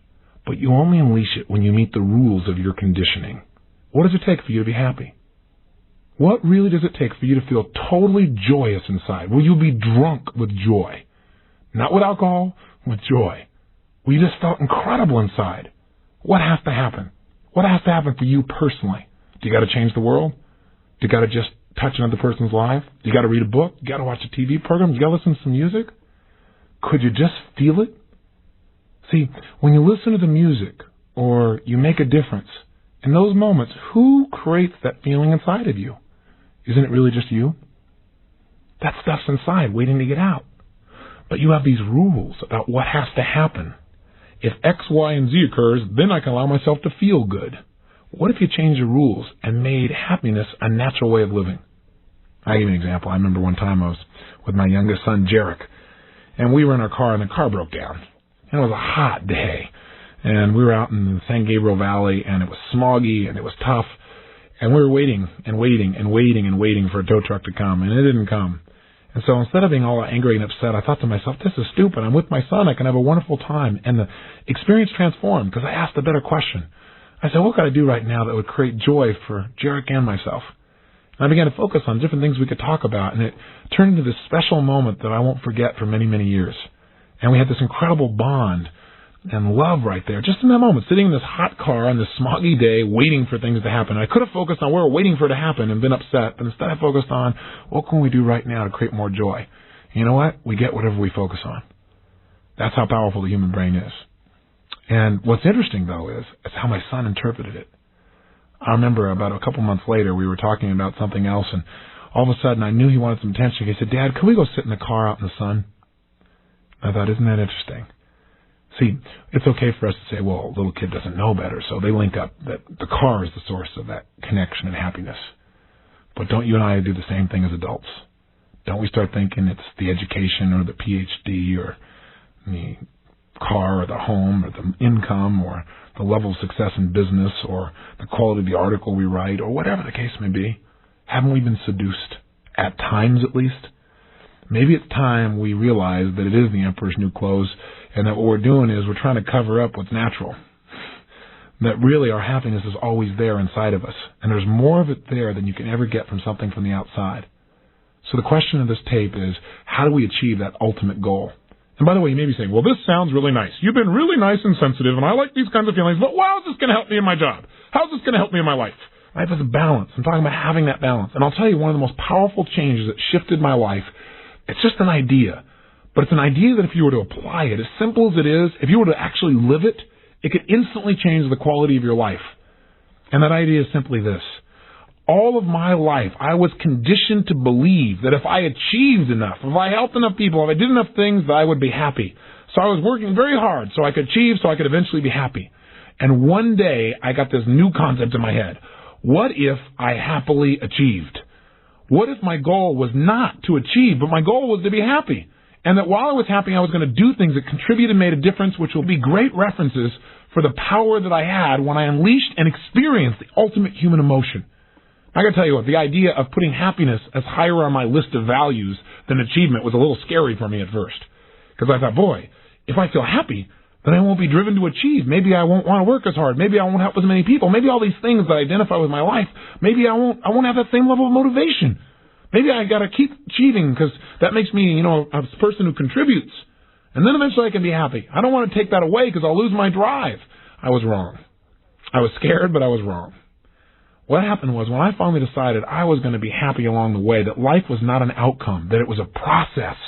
but you only unleash it when you meet the rules of your conditioning. What does it take for you to be happy? What really does it take for you to feel totally joyous inside? Will you be drunk with joy? Not with alcohol, with joy. Will you just felt incredible inside? What has to happen? What has to happen for you personally? Do you got to change the world? Do you got to just touch another person's life? Do you got to read a book? You got to watch a TV program? Do you got to listen to some music? Could you just feel it? See, when you listen to the music or you make a difference, in those moments, who creates that feeling inside of you? Isn't it really just you? That stuff's inside waiting to get out. But you have these rules about what has to happen. If X, Y, and Z occurs, then I can allow myself to feel good. What if you changed the rules and made happiness a natural way of living? I'll give you an example. I remember one time I was with my youngest son, Jarek, and we were in our car, and the car broke down. And it was a hot day. And we were out in the San Gabriel Valley, and it was smoggy, and it was tough. And we were waiting and waiting and waiting and waiting for a tow truck to come, and it didn't come.
And so instead of being all angry and upset, I thought to myself, this is stupid. I'm with my son. I can have a wonderful time. And the experience transformed because I asked a better question. I said, what could I do right now that would create joy for Jarek and myself? And I began to focus on different things we could talk about, and it turned into this special moment that I won't forget for many, many years. And we had this incredible bond and love right there, just in that moment, sitting in this hot car on this smoggy day, waiting for things to happen. I could have focused on where we're waiting for it to happen and been upset, but instead I focused on what can we do right now to create more joy. You know what? We get whatever we focus on. That's how powerful the human brain is. And what's interesting, though, is how my son interpreted it. I remember about a couple months later, we were talking about something else, and all of a sudden I knew he wanted some attention. He said, Dad, can we go sit in the car out in the sun? I thought, isn't that interesting? See, it's okay for us to say, well, a little kid doesn't know better, so they link up that the car is the source of that connection and happiness. But don't you and I do the same thing as adults? Don't we start thinking it's the education or the PhD or the car or the home or the income or the level of success in business or the quality of the article we write or whatever the case may be? Haven't we been seduced, at times at least? Maybe it's time we realize that it is the emperor's new clothes and that what we're doing is we're trying to cover up what's natural. That really our happiness is always there inside of us. And there's more of it there than you can ever get from something from the outside. So the question of this tape is, how do we achieve that ultimate goal? And by the way, you may be saying, well, this sounds really nice. You've been really nice and sensitive, and I like these kinds of feelings, but how is this going to help me in my job? How is this going to help me in my life? Life is a balance. I'm talking about having that balance. And I'll tell you, one of the most powerful changes that shifted my life, it's just an idea. But it's an idea that if you were to apply it, as simple as it is, if you were to actually live it, it could instantly change the quality of your life. And that idea is simply this. All of my life, I was conditioned to believe that if I achieved enough, if I helped enough people, if I did enough things, that I would be happy. So I was working very hard so I could achieve, so I could eventually be happy. And one day, I got this new concept in my head. What if I happily achieved? What if my goal was not to achieve, but my goal was to be happy? And that while I was happy, I was going to do things that contributed and made a difference, which will be great references for the power that I had when I unleashed and experienced the ultimate human emotion. I got to tell you what, the idea of putting happiness as higher on my list of values than achievement was a little scary for me at first. Because I thought, boy, if I feel happy, then I won't be driven to achieve. Maybe I won't want to work as hard. Maybe I won't help as many people. Maybe all these things that I identify with my life, maybe I won't have that same level of motivation. Maybe I got to keep achieving because that makes me, a person who contributes. And then eventually I can be happy. I don't want to take that away because I'll lose my drive. I was wrong. I was scared, but I was wrong. What happened was when I finally decided I was going to be happy along the way, that life was not an outcome, that it was a process,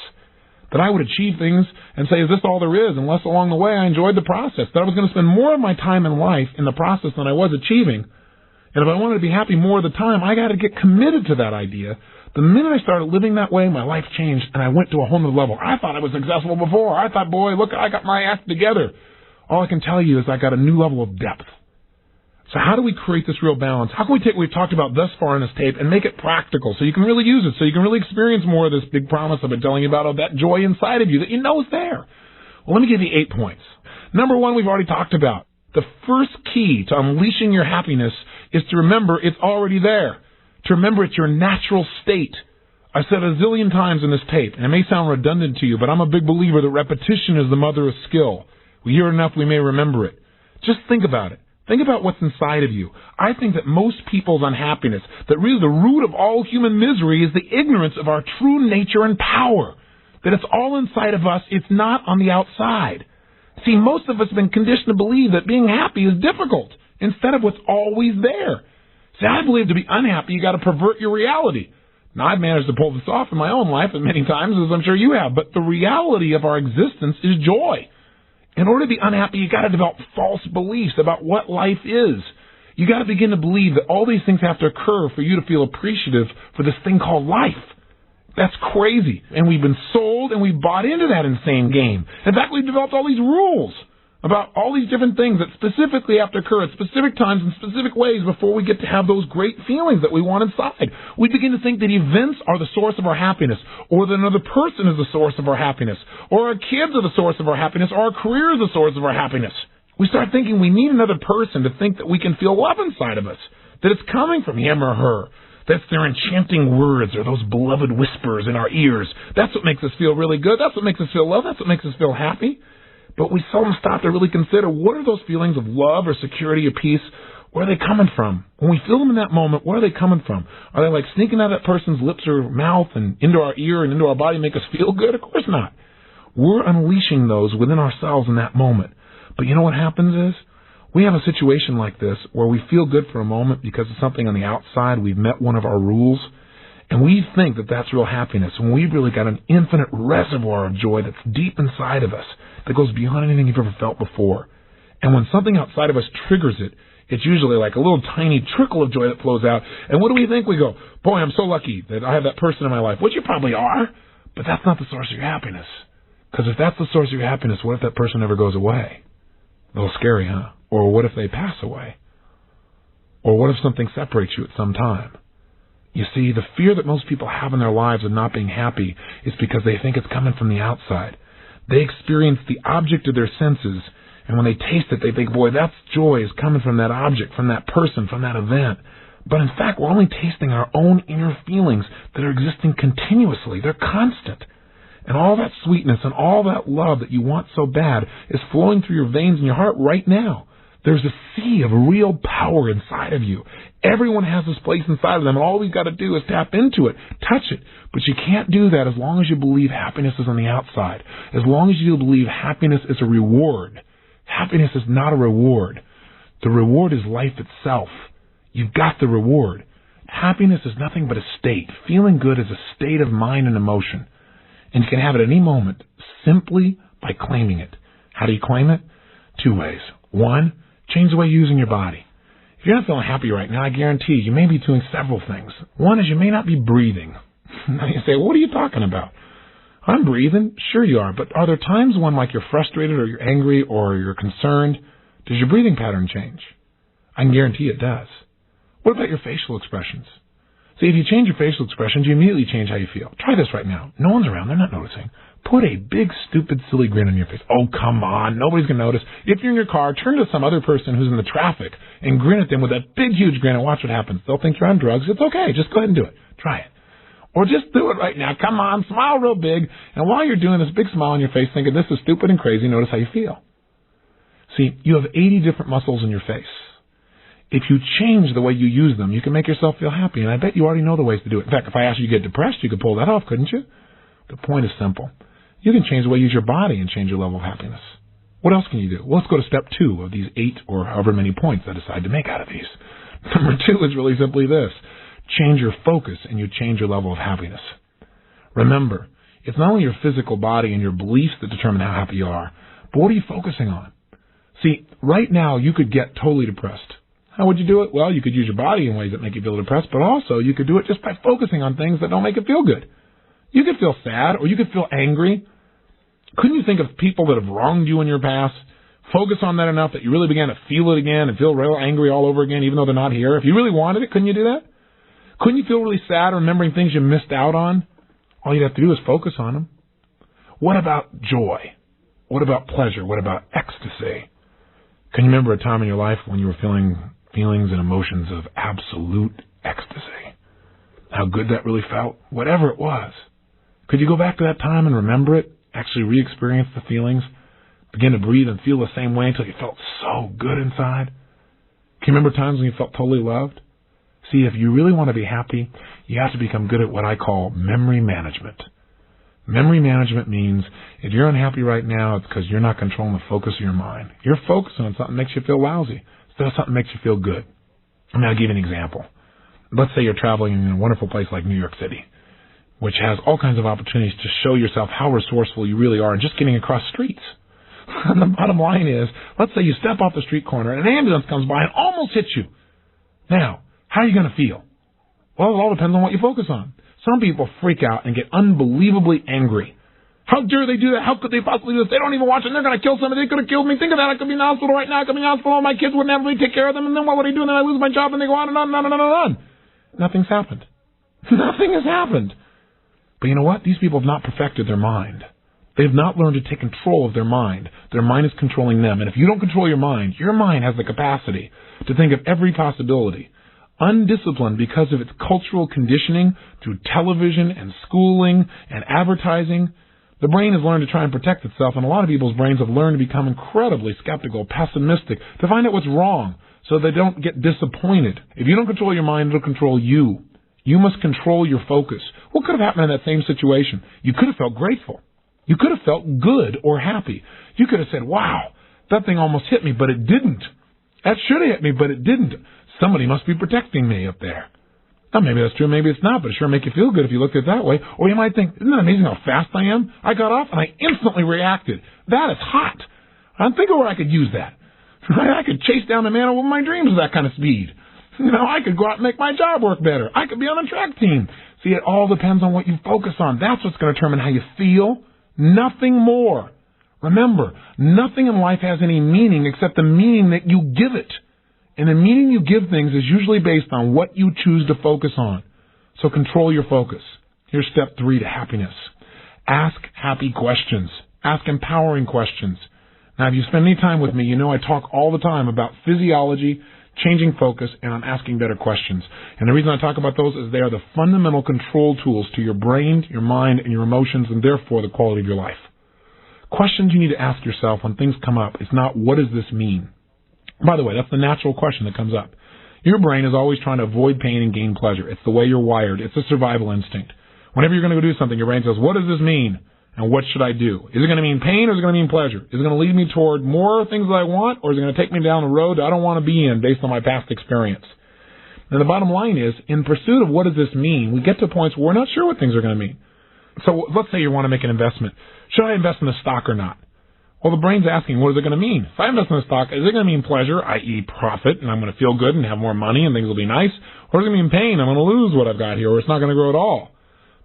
that I would achieve things and say, is this all there is? Unless along the way I enjoyed the process, that I was going to spend more of my time in life in the process than I was achieving. And if I wanted to be happy more of the time, I got to get committed to that idea. The minute I started living that way, my life changed, and I went to a whole new level. I thought I was successful before. I thought, boy, look, I got my act together. All I can tell you is I got a new level of depth. So how do we create this real balance? How can we take what we've talked about thus far in this tape and make it practical so you can really use it, so you can really experience more of this big promise I've been telling you about, of that joy inside of you that you know is there? Well, let me give you 8 points. Number 1, we've already talked about. The first key to unleashing your happiness is to remember it's already there. To remember it's your natural state. I've said a zillion times in this tape, and it may sound redundant to you, but I'm a big believer that repetition is the mother of skill. We hear it enough, we may remember it. Just think about it. Think about what's inside of you. I think that most people's unhappiness, that really the root of all human misery is the ignorance of our true nature and power. That it's all inside of us, it's not on the outside. See, most of us have been conditioned to believe that being happy is difficult instead of what's always there. See, I believe to be unhappy, you got to pervert your reality. Now, I've managed to pull this off in my own life as many times as I'm sure you have, but the reality of our existence is joy. In order to be unhappy, you got to develop false beliefs about what life is. You got to begin to believe that all these things have to occur for you to feel appreciative for this thing called life. That's crazy. And we've been sold and we've bought into that insane game. In fact, we've developed all these rules about all these different things that specifically have to occur at specific times in specific ways before we get to have those great feelings that we want inside. We begin to think that events are the source of our happiness, or that another person is the source of our happiness, or our kids are the source of our happiness, or our career is the source of our happiness. We start thinking we need another person to think that we can feel love inside of us, that it's coming from him or her, That's their enchanting words or those beloved whispers in our ears. That's what makes us feel really good. That's what makes us feel loved. That's what makes us feel happy. But we seldom stop to really consider, what are those feelings of love or security or peace? Where are they coming from? When we feel them in that moment, where are they coming from? Are they like sneaking out of that person's lips or mouth and into our ear and into our body and make us feel good? Of course not. We're unleashing those within ourselves in that moment. But you know what happens is, we have a situation like this where we feel good for a moment because of something on the outside. We've met one of our rules, and we think that that's real happiness, when we've really got an infinite reservoir of joy that's deep inside of us that goes beyond anything you've ever felt before. And when something outside of us triggers it, it's usually like a little tiny trickle of joy that flows out. And what do we think? We go, boy, I'm so lucky that I have that person in my life, which you probably are, but that's not the source of your happiness. Because if that's the source of your happiness, what if that person never goes away? A little scary, huh? Or what if they pass away? Or what if something separates you at some time? You see, the fear that most people have in their lives of not being happy is because they think it's coming from the outside. They experience the object of their senses, and when they taste it, they think, boy, that's joy is coming from that object, from that person, from that event. But in fact, we're only tasting our own inner feelings that are existing continuously. They're constant. And all that sweetness and all that love that you want so bad is flowing through your veins in your heart right now. There's a sea of real power inside of you. Everyone has this place inside of them, and all we've got to do is tap into it, touch it. But you can't do that as long as you believe happiness is on the outside. As long as you believe happiness is a reward. Happiness is not a reward. The reward is life itself. You've got the reward. Happiness is nothing but a state. Feeling good is a state of mind and emotion. And you can have it at any moment simply by claiming it. How do you claim it? Two ways. One, change the way you're using your body. If you're not feeling happy right now, I guarantee you may be doing several things. One is you may not be breathing. Now you say, well, what are you talking about? I'm breathing. Sure you are. But are there times when, like, you're frustrated or you're angry or you're concerned? Does your breathing pattern change? I can guarantee it does. What about your facial expressions? See, if you change your facial expressions, you immediately change how you feel. Try this right now. No one's around. They're not noticing. Put a big, stupid, silly grin on your face. Oh, come on. Nobody's going to notice. If you're in your car, turn to some other person who's in the traffic and grin at them with that big, huge grin and watch what happens. They'll think you're on drugs. It's okay. Just go ahead and do it. Try it. Or just do it right now. Come on. Smile real big. And while you're doing this big smile on your face thinking this is stupid and crazy, notice how you feel. See, you have 80 different muscles in your face. If you change the way you use them, you can make yourself feel happy. And I bet you already know the ways to do it. In fact, if I asked you to get depressed, you could pull that off, couldn't you? The point is simple. You can change the way you use your body and change your level of happiness. What else can you do? Well, let's go to step 2 of these 8 or however many points I decide to make out of these. Number 2 is really simply this. Change your focus and you change your level of happiness. Remember, it's not only your physical body and your beliefs that determine how happy you are, but what are you focusing on? See, right now you could get totally depressed. How would you do it? Well, you could use your body in ways that make you feel depressed, but also you could do it just by focusing on things that don't make it feel good. You could feel sad or you could feel angry. Couldn't you think of people that have wronged you in your past? Focus on that enough that you really began to feel it again and feel real angry all over again, even though they're not here. If you really wanted it, couldn't you do that? Couldn't you feel really sad remembering things you missed out on? All you'd have to do is focus on them. What about joy? What about pleasure? What about ecstasy? Can you remember a time in your life when you were feeling feelings and emotions of absolute ecstasy? How good that really felt? Whatever it was. Could you go back to that time and remember it? Actually re-experience the feelings? Begin to breathe and feel the same way until you felt so good inside? Can you remember times when you felt totally loved? See, if you really want to be happy, you have to become good at what I call memory management. Memory management means if you're unhappy right now, it's because you're not controlling the focus of your mind. You're focusing on something that makes you feel lousy instead of something that makes you feel good. I'll give you an example. Let's say you're traveling in a wonderful place like New York City, which has all kinds of opportunities to show yourself how resourceful you really are in just getting across streets. And the bottom line is, let's say you step off the street corner and an ambulance comes by and almost hits you. Now, how are you going to feel? Well, it all depends on what you focus on. Some people freak out and get unbelievably angry. How dare they do that? How could they possibly do this? They don't even watch it. They're going to kill somebody. They could have killed me. Think of that. I could be in the hospital right now. I could be in the hospital. All my kids wouldn't have me take care of them. And then what would I do? And then I lose my job and they go on and on and on and on and on. Nothing's happened. Nothing has happened. But you know what? These people have not perfected their mind. They have not learned to take control of their mind. Their mind is controlling them. And if you don't control your mind has the capacity to think of every possibility Undisciplined because of its cultural conditioning through television and schooling and advertising. The brain has learned to try and protect itself, and a lot of people's brains have learned to become incredibly skeptical, pessimistic, to find out what's wrong so they don't get disappointed. If you don't control your mind, it'll control you. You must control your focus. What could have happened in that same situation? You could have felt grateful. You could have felt good or happy. You could have said, wow, that thing almost hit me, but it didn't. That should have hit me, but it didn't. Somebody must be protecting me up there. Now, maybe that's true, maybe it's not, but it sure make you feel good if you look at it that way. Or you might think, isn't it amazing how fast I am? I got off and I instantly reacted. That is hot. Think of where I could use that. I could chase down the man with my dreams with that kind of speed. I could go out and make my job work better. I could be on a track team. See, it all depends on what you focus on. That's what's going to determine how you feel. Nothing more. Remember, nothing in life has any meaning except the meaning that you give it. And the meaning you give things is usually based on what you choose to focus on. So control your focus. Here's step 3 to happiness. Ask happy questions. Ask empowering questions. Now, if you spend any time with me, you know I talk all the time about physiology, changing focus, and I'm asking better questions. And the reason I talk about those is they are the fundamental control tools to your brain, your mind, and your emotions, and therefore the quality of your life. Questions you need to ask yourself when things come up is not, what does this mean? By the way, that's the natural question that comes up. Your brain is always trying to avoid pain and gain pleasure. It's the way you're wired. It's a survival instinct. Whenever you're going to go do something, your brain says, what does this mean? And what should I do? Is it going to mean pain or is it going to mean pleasure? Is it going to lead me toward more things that I want, or is it going to take me down a road that I don't want to be in based on my past experience? And the bottom line is, in pursuit of what does this mean, we get to points where we're not sure what things are going to mean. So let's say you want to make an investment. Should I invest in a stock or not? Well, the brain's asking, what is it going to mean? If I invest in a stock, is it going to mean pleasure, i.e. profit, and I'm going to feel good and have more money and things will be nice? Or is it going to mean pain? I'm going to lose what I've got here, or it's not going to grow at all.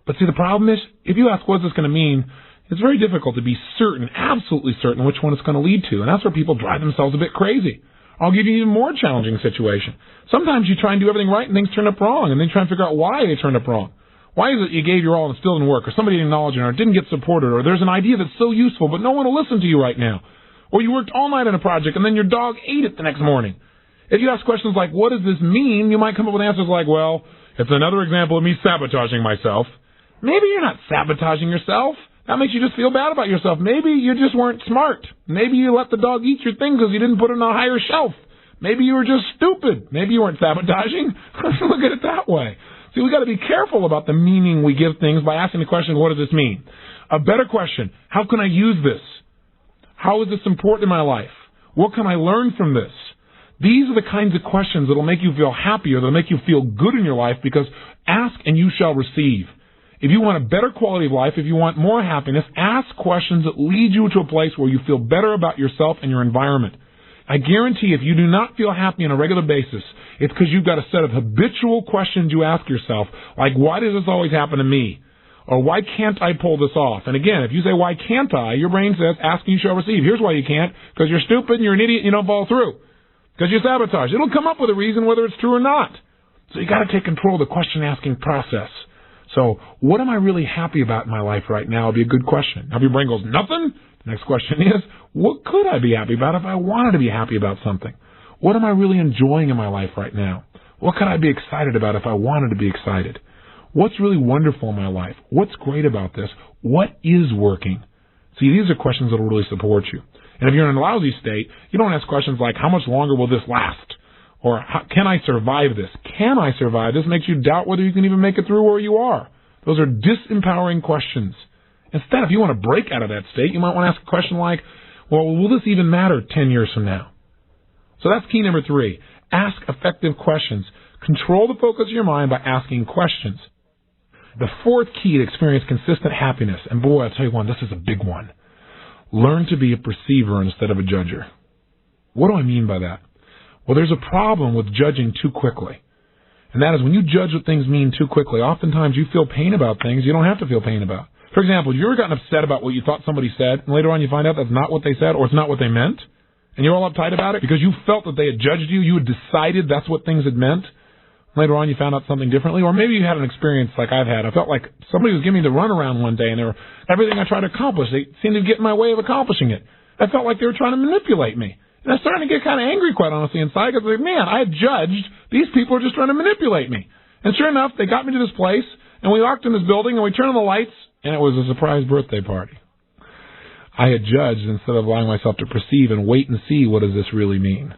But see, the problem is, if you ask what is this going to mean, it's very difficult to be certain, absolutely certain, which one it's going to lead to. And that's where people drive themselves a bit crazy. I'll give you an even more challenging situation. Sometimes you try and do everything right and things turn up wrong, and then you try and figure out why they turned up wrong. Why is it you gave your all and it still didn't work, or somebody didn't acknowledge it, or it didn't get supported, or there's an idea that's so useful but no one will listen to you right now, or you worked all night on a project and then your dog ate it the next morning. If you ask questions like, what does this mean, you might come up with answers like, well, it's another example of me sabotaging myself. Maybe you're not sabotaging yourself. That makes you just feel bad about yourself. Maybe you just weren't smart. Maybe you let the dog eat your thing because you didn't put it on a higher shelf. Maybe you were just stupid. Maybe you weren't sabotaging. Look at it that way. See, we got to be careful about the meaning we give things by asking the question, what does this mean? A better question, how can I use this? How is this important in my life? What can I learn from this? These are the kinds of questions that will make you feel happier, that will make you feel good in your life, because ask and you shall receive. If you want a better quality of life, if you want more happiness, ask questions that lead you to a place where you feel better about yourself and your environment. I guarantee if you do not feel happy on a regular basis, it's because you've got a set of habitual questions you ask yourself, like, why does this always happen to me? Or why can't I pull this off? And again, if you say, why can't I? Your brain says, ask and you shall receive. Here's why you can't. Because you're stupid and you're an idiot and you don't follow through. Because you sabotage. It'll come up with a reason whether it's true or not. So you got to take control of the question-asking process. So what am I really happy about in my life right now would be a good question. Now, if your brain goes, nothing, the next question is, what could I be happy about if I wanted to be happy about something? What am I really enjoying in my life right now? What could I be excited about if I wanted to be excited? What's really wonderful in my life? What's great about this? What is working? See, these are questions that will really support you. And if you're in a lousy state, you don't ask questions like, how much longer will this last? Or, can I survive this? Can I survive this? Makes you doubt whether you can even make it through where you are. Those are disempowering questions. Instead, if you want to break out of that state, you might want to ask a question like, well, will this even matter 10 years from now? So that's key number 3. Ask effective questions. Control the focus of your mind by asking questions. The 4th key to experience consistent happiness, and boy, I'll tell you one, this is a big one. Learn to be a perceiver instead of a judger. What do I mean by that? Well, there's a problem with judging too quickly. And that is when you judge what things mean too quickly, oftentimes you feel pain about things you don't have to feel pain about. For example, you ever gotten upset about what you thought somebody said, and later on you find out that's not what they said, or it's not what they meant, and you're all uptight about it because you felt that they had judged you, you had decided that's what things had meant. Later on you found out something differently, or maybe you had an experience like I've had. I felt like somebody was giving me the runaround one day, and everything I tried to accomplish, they seemed to get in my way of accomplishing it. I felt like they were trying to manipulate me. And I'm starting to get kind of angry, quite honestly, inside, because like, man, I had judged these people are just trying to manipulate me. And sure enough, they got me to this place, and we walked in this building, and we turned on the lights, and it was a surprise birthday party. I had judged instead of allowing myself to perceive and wait and see what does this really mean.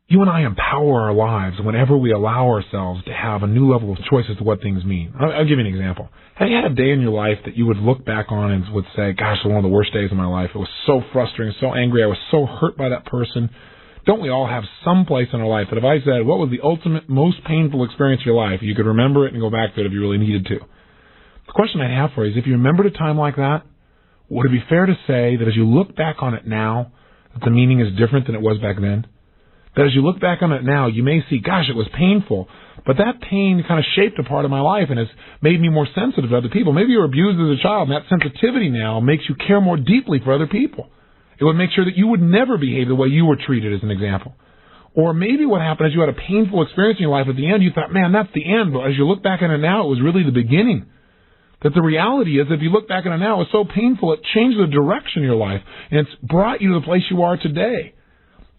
You and I empower our lives whenever we allow ourselves to have a new level of choice as to what things mean. I'll give you an example. Have you had a day in your life that you would look back on and would say, gosh, it was one of the worst days of my life. It was so frustrating, so angry. I was so hurt by that person. Don't we all have some place in our life that if I said, what was the ultimate, most painful experience of your life, you could remember it and go back to it if you really needed to? The question I have for you is, if you remembered a time like that, would it be fair to say that as you look back on it now, that the meaning is different than it was back then? That as you look back on it now, you may see, gosh, it was painful, but that pain kind of shaped a part of my life and has made me more sensitive to other people. Maybe you were abused as a child, and that sensitivity now makes you care more deeply for other people. It would make sure that you would never behave the way you were treated, as an example. Or maybe what happened is you had a painful experience in your life at the end. You thought, man, that's the end. But as you look back on it now, it was really the beginning. That the reality is, if you look back on it now, it was so painful, it changed the direction of your life, and it's brought you to the place you are today.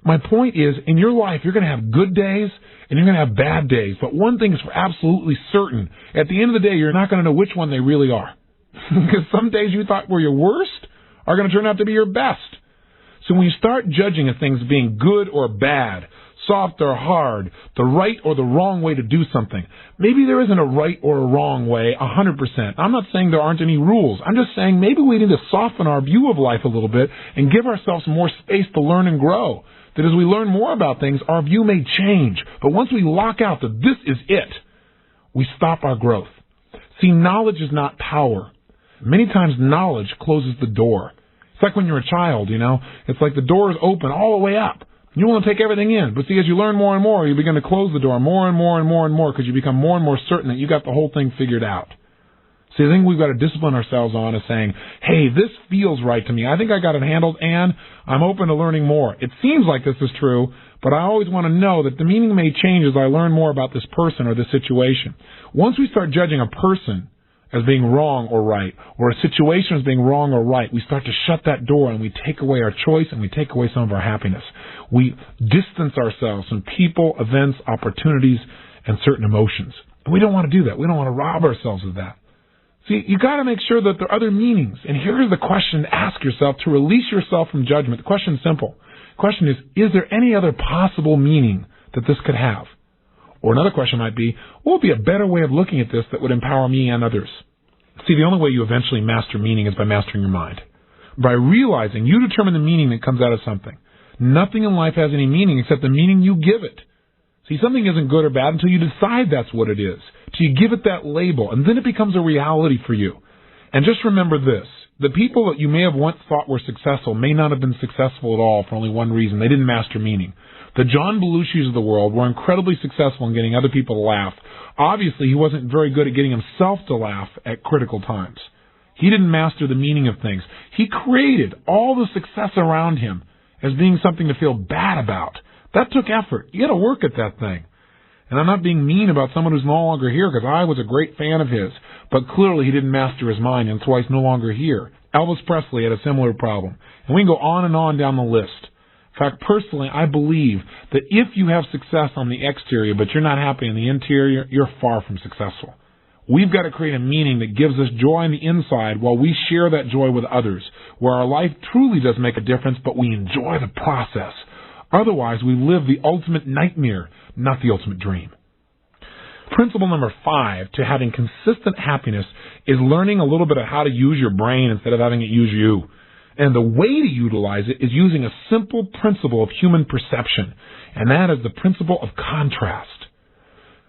My point is, in your life, you're going to have good days and you're going to have bad days. But one thing is for absolutely certain. At the end of the day, you're not going to know which one they really are. Because some days you thought were your worst are going to turn out to be your best. So when you start judging of things being good or bad, soft or hard, the right or the wrong way to do something, maybe there isn't a right or a wrong way 100%. I'm not saying there aren't any rules. I'm just saying maybe we need to soften our view of life a little bit and give ourselves more space to learn and grow. That as we learn more about things, our view may change. But once we lock out that this is it, we stop our growth. See, knowledge is not power. Many times knowledge closes the door. It's like when you're a child, you know. It's like the door is open all the way up. You want to take everything in. But see, as you learn more and more, you begin to close the door more and more and more and more because you become more and more certain that you got the whole thing figured out. See, the thing we've got to discipline ourselves on is saying, hey, this feels right to me. I think I got it handled, and I'm open to learning more. It seems like this is true, but I always want to know that the meaning may change as I learn more about this person or this situation. Once we start judging a person as being wrong or right, or a situation as being wrong or right, we start to shut that door and we take away our choice and we take away some of our happiness. We distance ourselves from people, events, opportunities, and certain emotions. And we don't want to do that. We don't want to rob ourselves of that. See, you got to make sure that there are other meanings. And here's the question to ask yourself to release yourself from judgment. The question is simple. The question is there any other possible meaning that this could have? Or another question might be, what would be a better way of looking at this that would empower me and others? See, the only way you eventually master meaning is by mastering your mind. By realizing you determine the meaning that comes out of something. Nothing in life has any meaning except the meaning you give it. See, something isn't good or bad until you decide that's what it is. Till you give it that label, and then it becomes a reality for you. And just remember this. The people that you may have once thought were successful may not have been successful at all for only one reason. They didn't master meaning. The John Belushis of the world were incredibly successful in getting other people to laugh. Obviously, he wasn't very good at getting himself to laugh at critical times. He didn't master the meaning of things. He created all the success around him as being something to feel bad about. That took effort. You got to work at that thing. And I'm not being mean about someone who's no longer here because I was a great fan of his. But clearly he didn't master his mind, and that's why he's no longer here. Elvis Presley had a similar problem. And we can go on and on down the list. In fact, personally, I believe that if you have success on the exterior but you're not happy in the interior, you're far from successful. We've got to create a meaning that gives us joy on the inside while we share that joy with others, where our life truly does make a difference, but we enjoy the process. Otherwise, we live the ultimate nightmare, not the ultimate dream. Principle number 5 to having consistent happiness is learning a little bit of how to use your brain instead of having it use you. And the way to utilize it is using a simple principle of human perception, and that is the principle of contrast.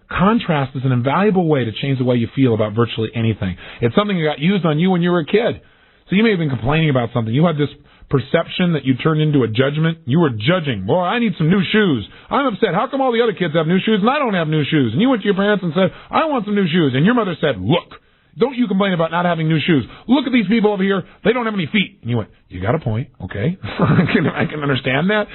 Contrast is an invaluable way to change the way you feel about virtually anything. It's something that got used on you when you were a kid. So you may have been complaining about something. You had this perception that you turned into a judgment. You were judging. Boy, I need some new shoes. I'm upset. How come all the other kids have new shoes and I don't have new shoes? And you went to your parents and said, I want some new shoes. And your mother said, look, don't you complain about not having new shoes. Look at these people over here. They don't have any feet. And you went, you got a point. Okay. I can understand that.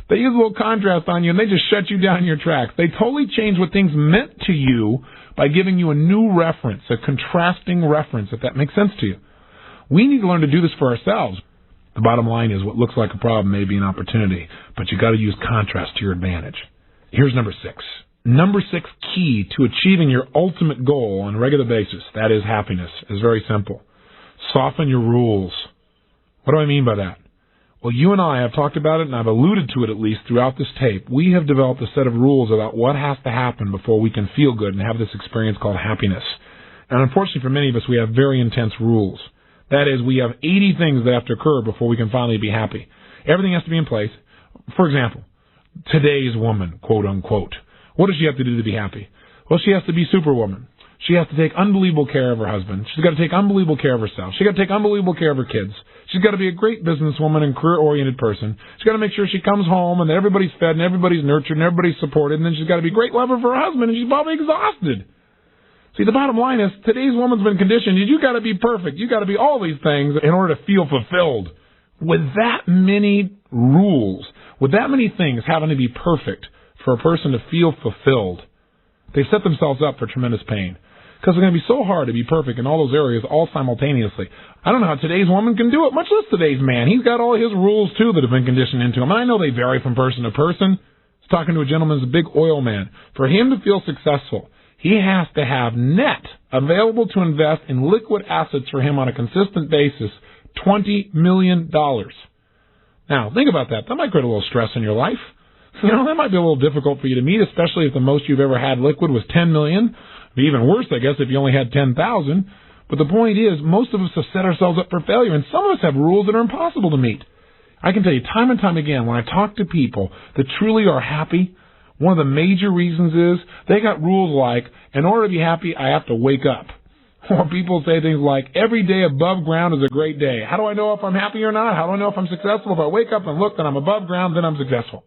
They use a little contrast on you and they just shut you down in your tracks. They totally change what things meant to you by giving you a new reference, a contrasting reference, if that makes sense to you. We need to learn to do this for ourselves. The bottom line is what looks like a problem may be an opportunity, but you got to use contrast to your advantage. Here's number 6. Number 6 key to achieving your ultimate goal on a regular basis, that is happiness, is very simple. Soften your rules. What do I mean by that? Well, you and I have talked about it, and I've alluded to it at least throughout this tape. We have developed a set of rules about what has to happen before we can feel good and have this experience called happiness. And unfortunately for many of us, we have very intense rules. That is, we have 80 things that have to occur before we can finally be happy. Everything has to be in place. For example, today's woman, quote unquote. What does she have to do to be happy? Well, she has to be Superwoman. She has to take unbelievable care of her husband. She's got to take unbelievable care of herself. She's got to take unbelievable care of her kids. She's got to be a great businesswoman and career-oriented person. She's got to make sure she comes home and that everybody's fed and everybody's nurtured and everybody's supported. And then she's got to be a great lover for her husband, and she's probably exhausted. See, the bottom line is today's woman's been conditioned. You got to be perfect. You got to be all these things in order to feel fulfilled. With that many rules, with that many things having to be perfect for a person to feel fulfilled, they set themselves up for tremendous pain. Because it's going to be so hard to be perfect in all those areas all simultaneously. I don't know how today's woman can do it, much less today's man. He's got all his rules, too, that have been conditioned into him. And I know they vary from person to person. I was talking to a gentleman who's a big oil man. For him to feel successful, he has to have net available to invest in liquid assets for him on a consistent basis, $20 million. Now, think about that. That might create a little stress in your life. You know, that might be a little difficult for you to meet, especially if the most you've ever had liquid was $10 million. It'd be even worse, I guess, if you only had 10,000. But the point is, most of us have set ourselves up for failure, and some of us have rules that are impossible to meet. I can tell you time and time again, when I talk to people that truly are happy, one of the major reasons is they got rules like, in order to be happy, I have to wake up. Or people say things like, every day above ground is a great day. How do I know if I'm happy or not? How do I know if I'm successful? If I wake up and look that I'm above ground, then I'm successful.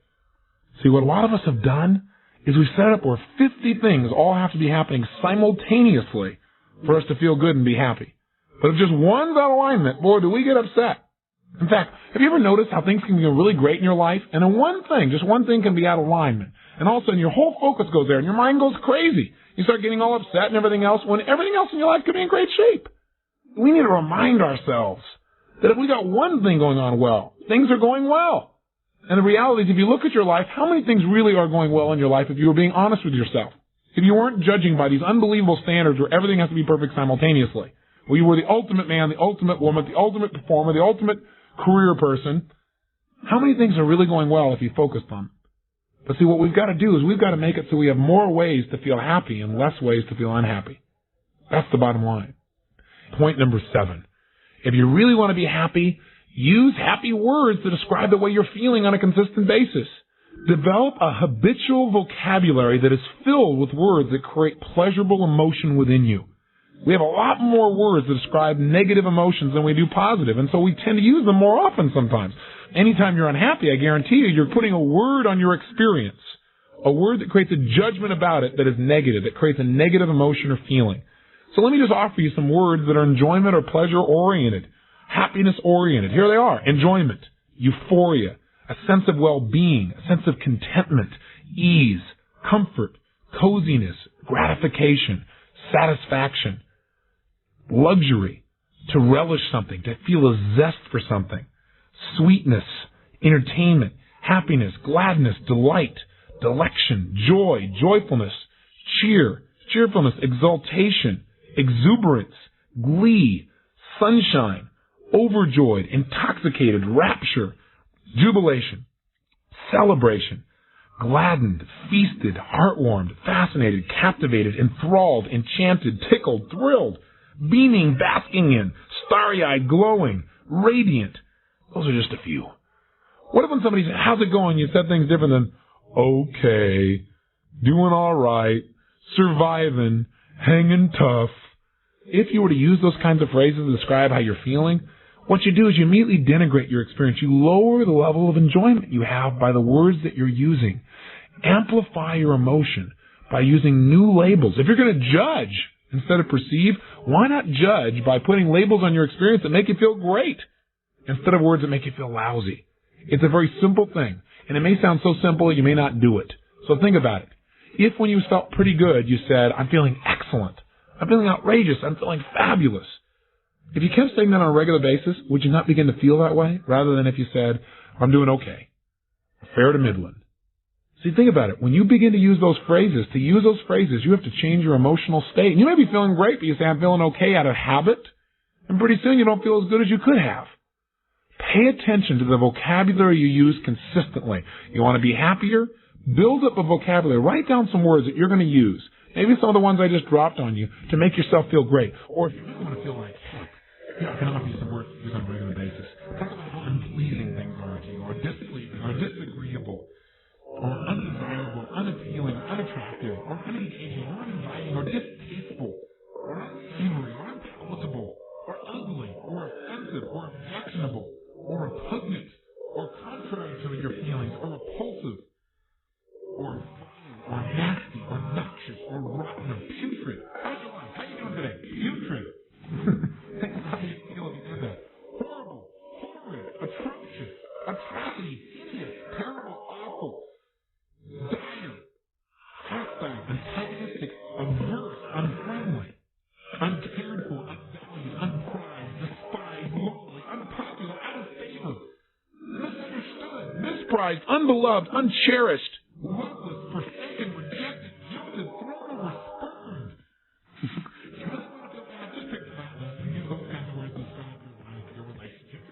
See, what a lot of us have done is we've set up where 50 things all have to be happening simultaneously for us to feel good and be happy. But if just one's out of alignment, boy, do we get upset. In fact, have you ever noticed how things can be really great in your life, and then one thing, just one thing can be out of alignment, and all of a sudden your whole focus goes there, and your mind goes crazy. You start getting all upset and everything else, when everything else in your life could be in great shape. We need to remind ourselves that if we got one thing going on well, things are going well. And the reality is, if you look at your life, how many things really are going well in your life if you were being honest with yourself? If you weren't judging by these unbelievable standards where everything has to be perfect simultaneously, where you were the ultimate man, the ultimate woman, the ultimate performer, the ultimate career person, how many things are really going well if you focused on them? But see, what we've got to do is we've got to make it so we have more ways to feel happy and less ways to feel unhappy. That's the bottom line. Point number 7. If you really want to be happy, use happy words to describe the way you're feeling on a consistent basis. Develop a habitual vocabulary that is filled with words that create pleasurable emotion within you. We have a lot more words that describe negative emotions than we do positive, and so we tend to use them more often sometimes. Anytime you're unhappy, I guarantee you're putting a word on your experience, a word that creates a judgment about it that is negative, that creates a negative emotion or feeling. So let me just offer you some words that are enjoyment or pleasure-oriented, happiness-oriented. Here they are. Enjoyment, euphoria, a sense of well-being, a sense of contentment, ease, comfort, coziness, gratification, satisfaction, luxury, to relish something, to feel a zest for something, sweetness, entertainment, happiness, gladness, delight, delection, joy, joyfulness, cheerfulness, exultation, exuberance, glee, sunshine, overjoyed, intoxicated, rapture, jubilation, celebration, gladdened, feasted, heartwarmed, fascinated, captivated, enthralled, enchanted, tickled, thrilled, beaming, basking in, starry-eyed, glowing, radiant. Those are just a few. What if when somebody said, how's it going? You said things different than, okay, doing all right, surviving, hanging tough. If you were to use those kinds of phrases to describe how you're feeling, what you do is you immediately denigrate your experience. You lower the level of enjoyment you have by the words that you're using. Amplify your emotion by using new labels. If you're going to judge instead of perceive, why not judge by putting labels on your experience that make you feel great instead of words that make you feel lousy? It's a very simple thing, and it may sound so simple you may not do it. So think about it. If when you felt pretty good you said, I'm feeling excellent, I'm feeling outrageous, I'm feeling fabulous, If you kept saying that on a regular basis, would you not begin to feel that way? Rather than if you said, I'm doing okay, fair to middling. See, think about it. When you begin to use those phrases, you have to change your emotional state. And you may be feeling great, but you say, I'm feeling okay out of habit. And pretty soon you don't feel as good as you could have. Pay attention to the vocabulary you use consistently. You want to be happier? Build up a vocabulary. Write down some words that you're going to use. Maybe some of the ones I just dropped on you to make yourself feel great. Or if you really want to feel like, I can offer you some words to use on a regular basis. Talk about how unpleasing things are to you, or displeasing, or disagreeable, or undesirable, unappealing, unattractive, or unengaging, or uninviting, or distasteful, or unsavory, or unpalatable, or ugly, or offensive, or objectionable, or repugnant, or contrary to your feelings, or repulsive, or vile, or nasty, or noxious, or rotten, or putrid. How's your life? How you doing today? Putrid. Think of how you feel if you did that. Horrible, horrid, atrocious, atrocity, hideous, terrible, awful, dire, hostile, antagonistic, averse, unfriendly, uncared for, unvalued, unprized, despised, lowly, unpopular, out of favor, misunderstood, misprized, unbeloved, uncherished, loveless, forsaken, rejected, jilted, thrown over, spurned. You really want to feel bad? Just pick about this and use those kinds of words to describe your life, your relationship.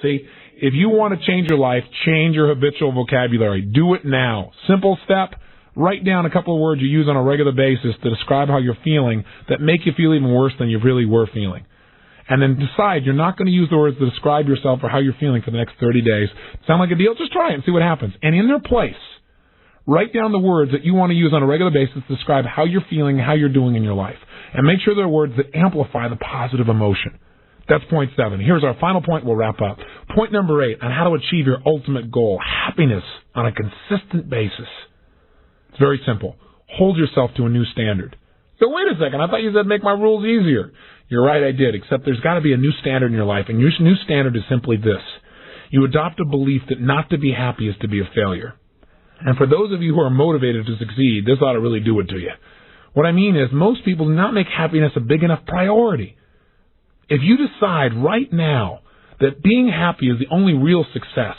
See, if you want to change your life, change your habitual vocabulary. Do it now. Simple step. Write down a couple of words you use on a regular basis to describe how you're feeling that make you feel even worse than you really were feeling. And then decide you're not going to use the words to describe yourself or how you're feeling for the next 30 days. Sound like a deal? Just try it and see what happens. And in their place, write down the words that you want to use on a regular basis to describe how you're feeling, how you're doing in your life. And make sure they're words that amplify the positive emotion. That's point 7. Here's our final point. We'll wrap up. Point number 8 on how to achieve your ultimate goal, happiness on a consistent basis. It's very simple. Hold yourself to a new standard. So wait a second. I thought you said make my rules easier. You're right, I did, except there's got to be a new standard in your life. And your new standard is simply this. You adopt a belief that not to be happy is to be a failure. And for those of you who are motivated to succeed, this ought to really do it to you. What I mean is most people do not make happiness a big enough priority. If you decide right now that being happy is the only real success,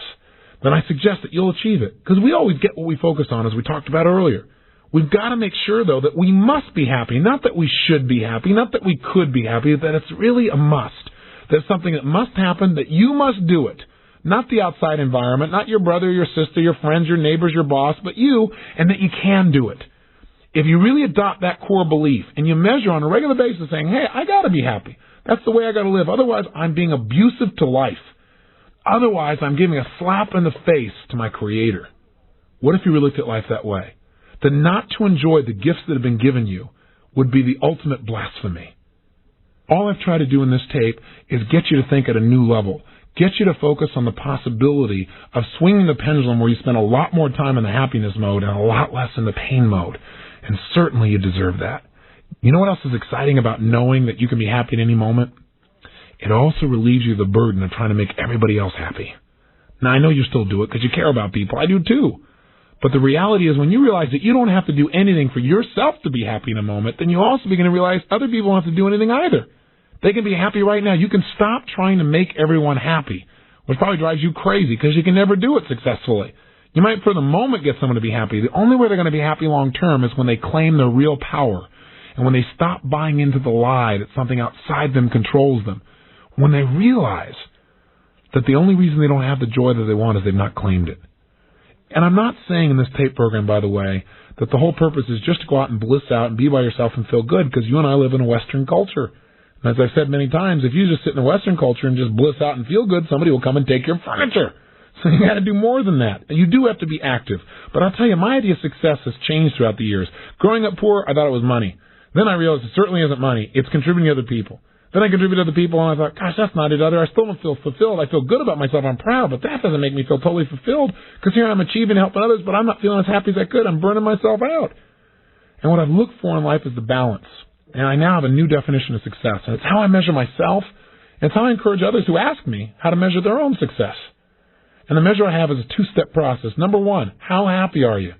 then I suggest that you'll achieve it. Because we always get what we focus on, as we talked about earlier. We've got to make sure, though, that we must be happy. Not that we should be happy, not that we could be happy, that it's really a must. That's something that must happen, that you must do it. Not the outside environment, not your brother, your sister, your friends, your neighbors, your boss, but you, and that you can do it. If you really adopt that core belief and you measure on a regular basis saying, hey, I got to be happy. That's the way I got to live. Otherwise, I'm being abusive to life. Otherwise, I'm giving a slap in the face to my Creator. What if you really looked at life that way? That not to enjoy the gifts that have been given you would be the ultimate blasphemy. All I've tried to do in this tape is get you to think at a new level. Get you to focus on the possibility of swinging the pendulum where you spend a lot more time in the happiness mode and a lot less in the pain mode. And certainly you deserve that. You know what else is exciting about knowing that you can be happy at any moment? It also relieves you of the burden of trying to make everybody else happy. Now, I know you still do it because you care about people. I do too. But the reality is when you realize that you don't have to do anything for yourself to be happy in a moment, then you also begin to realize other people don't have to do anything either. They can be happy right now. You can stop trying to make everyone happy, which probably drives you crazy because you can never do it successfully. You might for the moment get someone to be happy. The only way they're going to be happy long term is when they claim their real power and when they stop buying into the lie that something outside them controls them. When they realize that the only reason they don't have the joy that they want is they've not claimed it. And I'm not saying in this tape program, by the way, that the whole purpose is just to go out and bliss out and be by yourself and feel good, because you and I live in a Western culture. And as I've said many times, if you just sit in a Western culture and just bliss out and feel good, somebody will come and take your furniture. So you got to do more than that. And you do have to be active. But I'll tell you, my idea of success has changed throughout the years. Growing up poor, I thought it was money. Then I realized it certainly isn't money. It's contributing to other people. Then I contribute to other people, and I thought, gosh, that's not it either. I still don't feel fulfilled. I feel good about myself. I'm proud, but that doesn't make me feel totally fulfilled, because here I'm achieving, helping others, but I'm not feeling as happy as I could. I'm burning myself out. And what I've looked for in life is the balance. And I now have a new definition of success. And it's how I measure myself, and it's how I encourage others who ask me how to measure their own success. And the measure I have is a 2-step process. Number 1, how happy are you?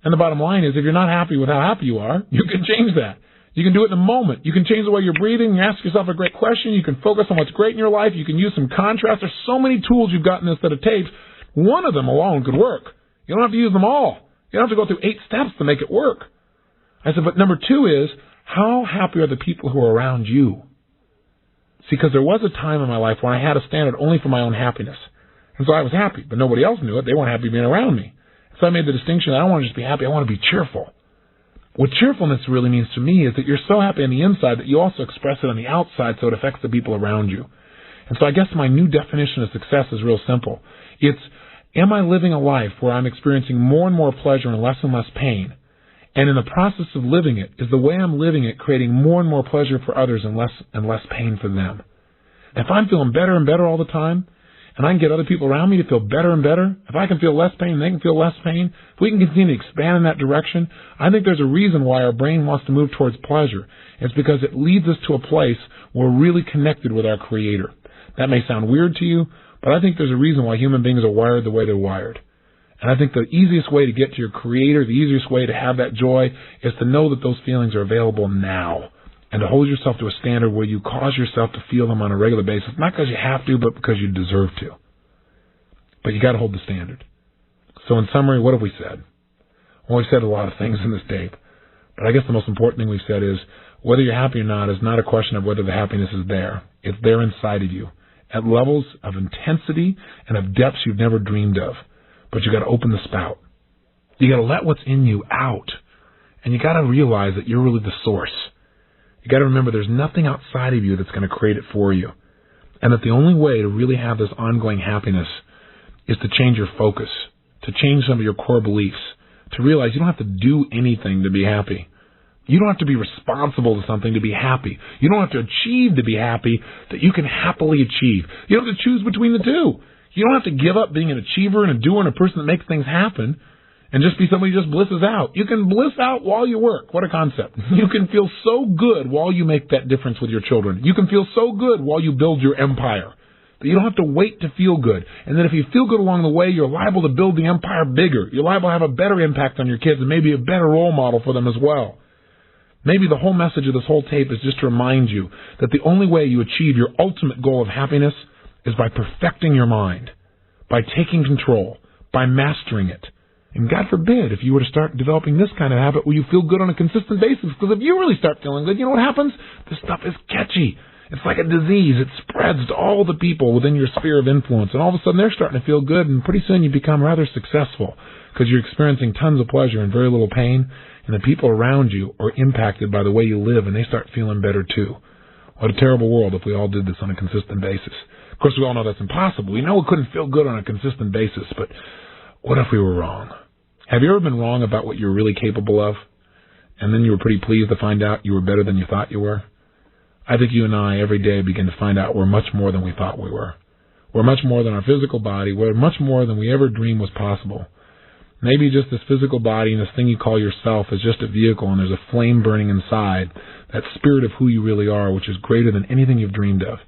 And the bottom line is, if you're not happy with how happy you are, you can change that. You can do it in a moment. You can change the way you're breathing. You ask yourself a great question. You can focus on what's great in your life. You can use some contrast. There's so many tools you've got in this set of tapes. One of them alone could work. You don't have to use them all. You don't have to go through 8 steps to make it work. I said, but number 2 is, how happy are the people who are around you? See, because there was a time in my life when I had a standard only for my own happiness. And so I was happy, but nobody else knew it. They weren't happy being around me. So I made the distinction that I don't want to just be happy. I want to be cheerful. What cheerfulness really means to me is that you're so happy on the inside that you also express it on the outside so it affects the people around you. And so I guess my new definition of success is real simple. It's, am I living a life where I'm experiencing more and more pleasure and less pain? And in the process of living it, is the way I'm living it creating more and more pleasure for others and less pain for them? If I'm feeling better and better all the time, and I can get other people around me to feel better and better, if I can feel less pain and they can feel less pain, if we can continue to expand in that direction, I think there's a reason why our brain wants to move towards pleasure. It's because it leads us to a place where we're really connected with our Creator. That may sound weird to you, but I think there's a reason why human beings are wired the way they're wired. And I think the easiest way to get to your Creator, the easiest way to have that joy, is to know that those feelings are available now. And to hold yourself to a standard where you cause yourself to feel them on a regular basis, not because you have to, but because you deserve to. But you got to hold the standard. So in summary, what have we said? Well, we've said a lot of things in this tape. But I guess the most important thing we've said is, whether you're happy or not is not a question of whether the happiness is there. It's there inside of you, at levels of intensity and of depths you've never dreamed of. But you got to open the spout. You got to let what's in you out. And you got to realize that you're really the source. You got to remember there's nothing outside of you that's going to create it for you. And that the only way to really have this ongoing happiness is to change your focus, to change some of your core beliefs, to realize you don't have to do anything to be happy. You don't have to be responsible to something to be happy. You don't have to achieve to be happy, that you can happily achieve. You don't have to choose between the two. You don't have to give up being an achiever and a doer and a person that makes things happen and just be somebody who just blisses out. You can bliss out while you work. What a concept. You can feel so good while you make that difference with your children. You can feel so good while you build your empire. That you don't have to wait to feel good. And then if you feel good along the way, you're liable to build the empire bigger. You're liable to have a better impact on your kids and maybe a better role model for them as well. Maybe the whole message of this whole tape is just to remind you that the only way you achieve your ultimate goal of happiness is by perfecting your mind, by taking control, by mastering it. And God forbid if you were to start developing this kind of habit where you feel good on a consistent basis, because if you really start feeling good, you know what happens? This stuff is catchy. It's like a disease. It spreads to all the people within your sphere of influence, and all of a sudden they're starting to feel good, and pretty soon you become rather successful because you're experiencing tons of pleasure and very little pain, and the people around you are impacted by the way you live, and they start feeling better too. What a terrible world if we all did this on a consistent basis. Of course, we all know that's impossible. We know we couldn't feel good on a consistent basis, but what if we were wrong? Have you ever been wrong about what you're really capable of, and then you were pretty pleased to find out you were better than you thought you were? I think you and I every day begin to find out we're much more than we thought we were. We're much more than our physical body. We're much more than we ever dreamed was possible. Maybe just this physical body and this thing you call yourself is just a vehicle, and there's a flame burning inside, that spirit of who you really are, which is greater than anything you've dreamed of.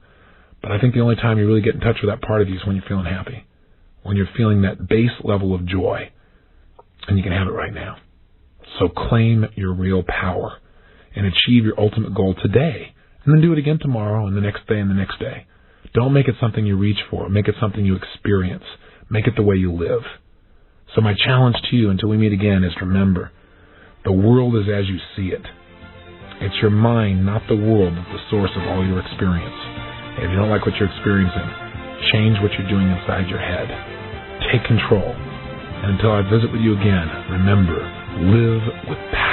But I think the only time you really get in touch with that part of you is when you're feeling happy, when you're feeling that base level of joy. And you can have it right now. So claim your real power and achieve your ultimate goal today. And then do it again tomorrow and the next day and the next day. Don't make it something you reach for. Make it something you experience. Make it the way you live. So my challenge to you until we meet again is remember, the world is as you see it. It's your mind, not the world, that's the source of all your experience. And if you don't like what you're experiencing, change what you're doing inside your head. Take control. And until I visit with you again, remember, live with passion.